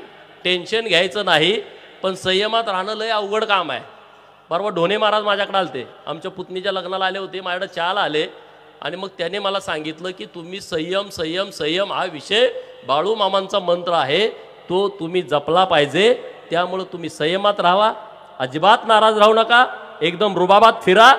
टेन्शन घ्यायचं नाही, पण संयमात राहणं लय अवघड काम आहे. बरोबर. ढोणे महाराज माझ्याकडे आलते, आमच्या पुतणीच्या लग्नाला आले होते, माझ्याकडे चहाला आले आणि मग त्याने मला सांगितलं की तुम्ही संयम हा विषय बाळू मामांचा मंत्र आहे, तो तुम्ही जपला पाहिजे. त्यामुळे तुम्ही संयमात राहा, अजिबात नाराज राहू नका, एकदम रुबाबात फिरा.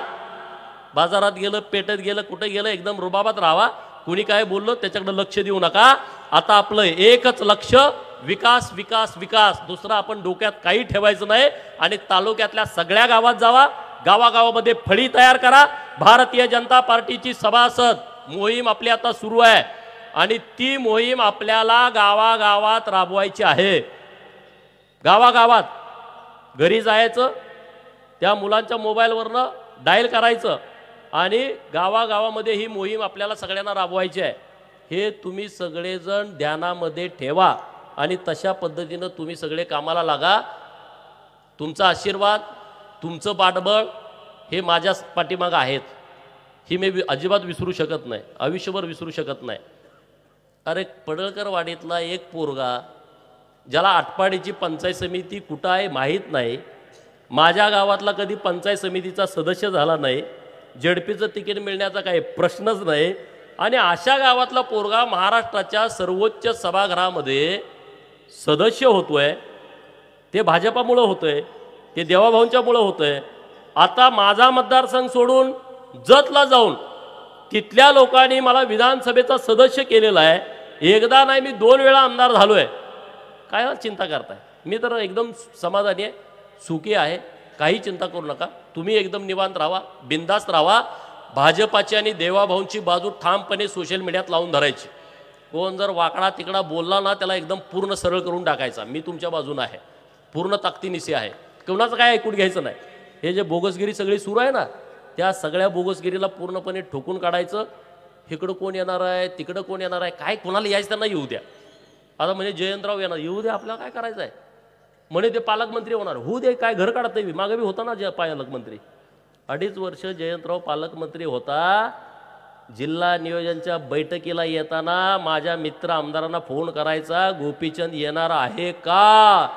बाजारात गेलं, पेटेत गेलं, कुठे गेलं, एकदम रुबाबात राहा. कुणी काय बोललं त्याच्याकडे लक्ष देऊ नका. आता आपलं एकच लक्ष, विकास विकास विकास. दुसरं आपण डोक्यात काही ठेवायचं नाही. आणि तालुक्यातल्या सगळ्या गावात जावा, गावागावामध्ये फळी तयार करा. भारतीय जनता पार्टीची सभासद मोहीम आपली आता सुरू आहे आणि ती मोहीम आपल्याला गावागावात राबवायची आहे. गावागावात घरी जायचं, त्या मुलांच्या मोबाईलवरनं डायल करायचं आणि गावागावामध्ये ही मोहीम आपल्याला सगळ्यांना राबवायची आहे. हे तुम्ही सगळेजण ध्यानामध्ये ठेवा आणि तशा पद्धतीनं तुम्ही सगळे कामाला लागा. तुमचा आशीर्वाद, तुमचं पाठबळ हे माझ्या पाठीमागं आहेत. ही मी अजिबात विसरू शकत नाही, आयुष्यभर विसरू शकत नाही. अरे पडळकर वाडीतला एक पोरगा ज्याला आटपाडीची पंचायत समिती कुठं आहे माहीत नाही, माझ्या गावातला कधी पंचायत समितीचा सदस्य झाला नाही, जेडपीचं तिकीट मिळण्याचा काही प्रश्नच नाही, आणि अशा गावातला पोरगा महाराष्ट्राच्या सर्वोच्च सभागृहामध्ये सदस्य होतोय. ते भाजपामुळं होतोय. हे देवाभाऊंच्या मुळे होतंय. आता माझा मतदारसंघ सोडून जतला जाऊन तिथल्या लोकांनी मला विधानसभेचा सदस्य केलेला आहे. एकदा नाही मी 2 वेळा आमदार झालोय. काय चिंता करताय? मी तर एकदम समाधानी आहे, सुखी आहे. काही चिंता करू नका. तुम्ही एकदम निवांत राहा, बिंदास्त राहा. भाजपाची आणि देवाभाऊंची बाजू ठामपणे सोशल मीडियात लावून धरायची. कोण जर वाकडा तिकडा बोलला ना त्याला एकदम पूर्ण सरळ करून टाकायचा. मी तुमच्या बाजूने आहे, पूर्ण ताकदीनिशी आहे. कोणाचं काय ऐकून घ्यायचं नाही. हे जे बोगसगिरी सगळी सुरू आहे ना त्या सगळ्या बोगसगिरीला पूर्णपणे ठोकून काढायचं. इकडं कोण येणार आहे, तिकडं कोण येणार आहे, काय कोणाला यायचं त्यांना येऊ द्या. आता म्हणजे जयंतराव येणार, येऊ द्या, आपल्याला काय करायचं आहे. म्हणे ते पालकमंत्री होणार, होऊ दे, काय घर काढत नाही. मागे बी होता ना पालकमंत्री. 2.5 वर्ष जयंतराव पालकमंत्री होता. जिल्हा नियोजनच्या बैठकीला येताना माझ्या मित्र आमदारांना फोन करायचा, गोपीचंद येणार आहे का.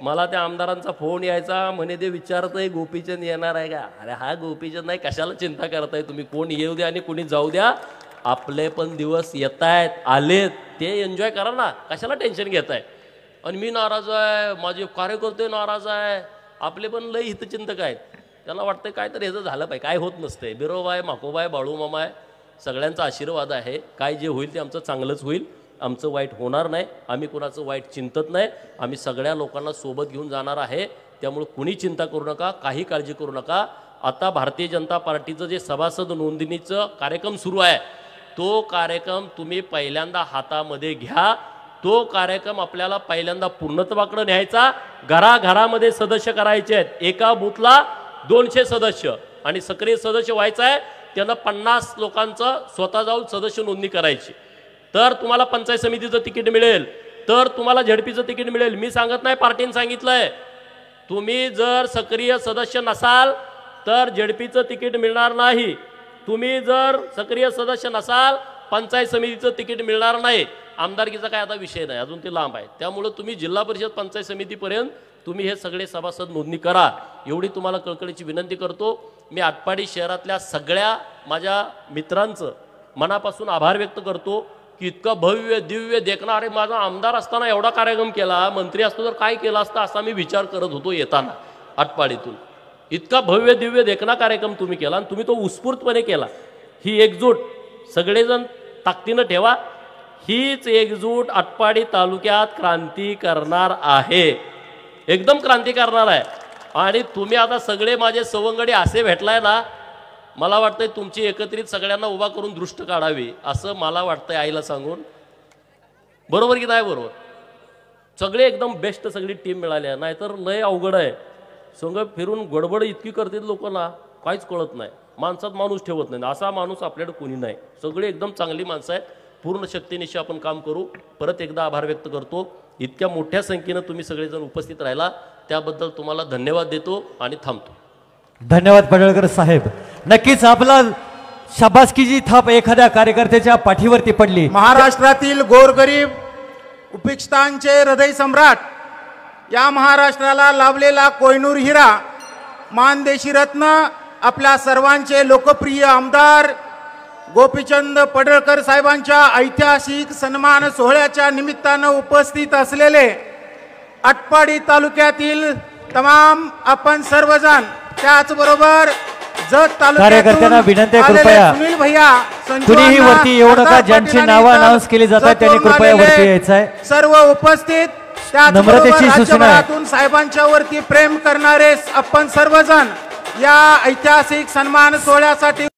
मला त्या आमदारांचा फोन यायचा, म्हणे ते विचारतंय गोपीचंद येणार आहे का. अरे हा गोपीचंद नाही, कशाला चिंता करताय तुम्ही. कोण येऊ द्या आणि कोणी जाऊ द्या, आपले पण दिवस येत आहेत, आलेत, ते एन्जॉय करा ना. कशाला टेन्शन घेताय. आणि मी नाराज आहे, माझे कार्यकर्ते नाराज आहे. आपले पण लय हितचिंतक आहेत. त्यांना वाटतं काय तर ह्याचं झालं पाहिजे. काय होत नसतंय. बिरोबाय, माकोबाय, बाळूमामाय, सगळ्यांचा आशीर्वाद आहे. काय जे होईल ते आमचं चांगलंच होईल. आमचं वाईट होणार नाही. आम्ही कुणाचं वाईट चिंतत नाही. आम्ही सगळ्या लोकांना सोबत घेऊन जाणार आहे. त्यामुळे कुणी चिंता करू नका, काही काळजी करू नका. आता भारतीय जनता पार्टीचं जे सभासद नोंदणीचं कार्यक्रम सुरू आहे तो कार्यक्रम तुम्ही पहिल्यांदा हातामध्ये घ्या. तो कार्यक्रम आपल्याला पहिल्यांदा पूर्णत्वाकडे न्यायचा. घराघरामध्ये सदस्य करायचे आहेत. एका बूथला 200 सदस्य आणि सक्रिय सदस्य व्हायचं आहे. त्यांना 50 लोकांचं स्वतः जाऊन सदस्य नोंदणी करायची. तर तुम्हाला पंचायत समितीचं तिकीट मिळेल, तर तुम्हाला झडपीचं तिकीट मिळेल. मी सांगत नाही, पार्टीने सांगितलंय. तुम्ही जर सक्रिय सदस्य नसाल तर झडपीचं तिकीट मिळणार नाही. तुम्ही जर सक्रिय सदस्य नसाल पंचायत समितीचं तिकीट मिळणार नाही. आमदारकीचा काय आता विषय नाही, अजून ते लांब आहे. त्यामुळे तुम्ही जिल्हा परिषद पंचायत समितीपर्यंत तुम्ही हे सगळे सभासद नोंदणी करा, एवढी तुम्हाला कळकळीची विनंती करतो. मी आटपाडी शहरातल्या सगळ्या माझ्या मित्रांचं मनापासून आभार व्यक्त करतो की इतका भव्य दिव्य देखणा. अरे माझा आमदार असताना एवढा कार्यक्रम केला, मंत्री असतो तर काय केला असता असा मी विचार करत होतो येताना आटपाडीतून. इतका भव्य दिव्य देखणा कार्यक्रम तुम्ही केला आणि तुम्ही तो उत्स्फूर्तपणे केला. ही एकजूट सगळेजण ताकदीनं ठेवा. हीच एकजूट आटपाडी तालुक्यात क्रांती करणार आहे, एकदम क्रांती करणार आहे. आणि तुम्ही आता सगळे माझे सवंगडी असे भेटलाय ना, मला वाटतंय तुमची एकत्रित सगळ्यांना उभा करून दृष्ट काढावी असं मला वाटतंय आईला सांगून. बरोबर की नाही बरोबर. सगळे एकदम बेस्ट सगळी टीम मिळाली आहे, नाहीतर लय अवघड आहे. संघ फिरून गडबड इतकी करतील लोक ना, काहीच कळत नाही. माणसात माणूस ठेवत नाही. असा माणूस आपल्याकडे कोणी नाही. सगळे एकदम चांगली माणसं आहेत. पूर्ण शक्तीनिशी आपण काम करू. परत एकदा आभार व्यक्त करतो. इतक्या मोठ्या संख्येनं तुम्ही सगळेजण उपस्थित राहिला त्याबद्दल तुम्हाला धन्यवाद देतो आणि थांबतो. धन्यवाद पडळकर साहेब. नक्कीच आपला शाबासकीची थाप एखाद्या कार्यकर्त्याच्या पाठीवरती पडली. महाराष्ट्रातील गोरगरीब उपेक्षितांचे हृदय सम्राट, या महाराष्ट्राला लाभलेला कोहिनूर हिरा, मानदेशी रत्न, आपल्या सर्वांचे लोकप्रिय आमदार गोपीचंद पडळकर साहेबांच्या ऐतिहासिक सन्मान सोहळ्याच्या निमित्तानं उपस्थित असलेले आटपाडी तालुक्यातील तमाम आपण सर्वजण, त्याचबरोबर जत कार्यकर्त्यांना विनंती आहे कृपया सुनील भैया कुणीही वरती येऊ नका. ज्यांची नावं अनाउन्स केली जातात त्यांनी कृपया वरती यायचं आहे. सर्व उपस्थित नम्रतेची सूचना राज्यभरातून साहेबांच्या वरती प्रेम करणारे आपण सर्वजण या ऐतिहासिक सन्मान सोहळ्यासाठी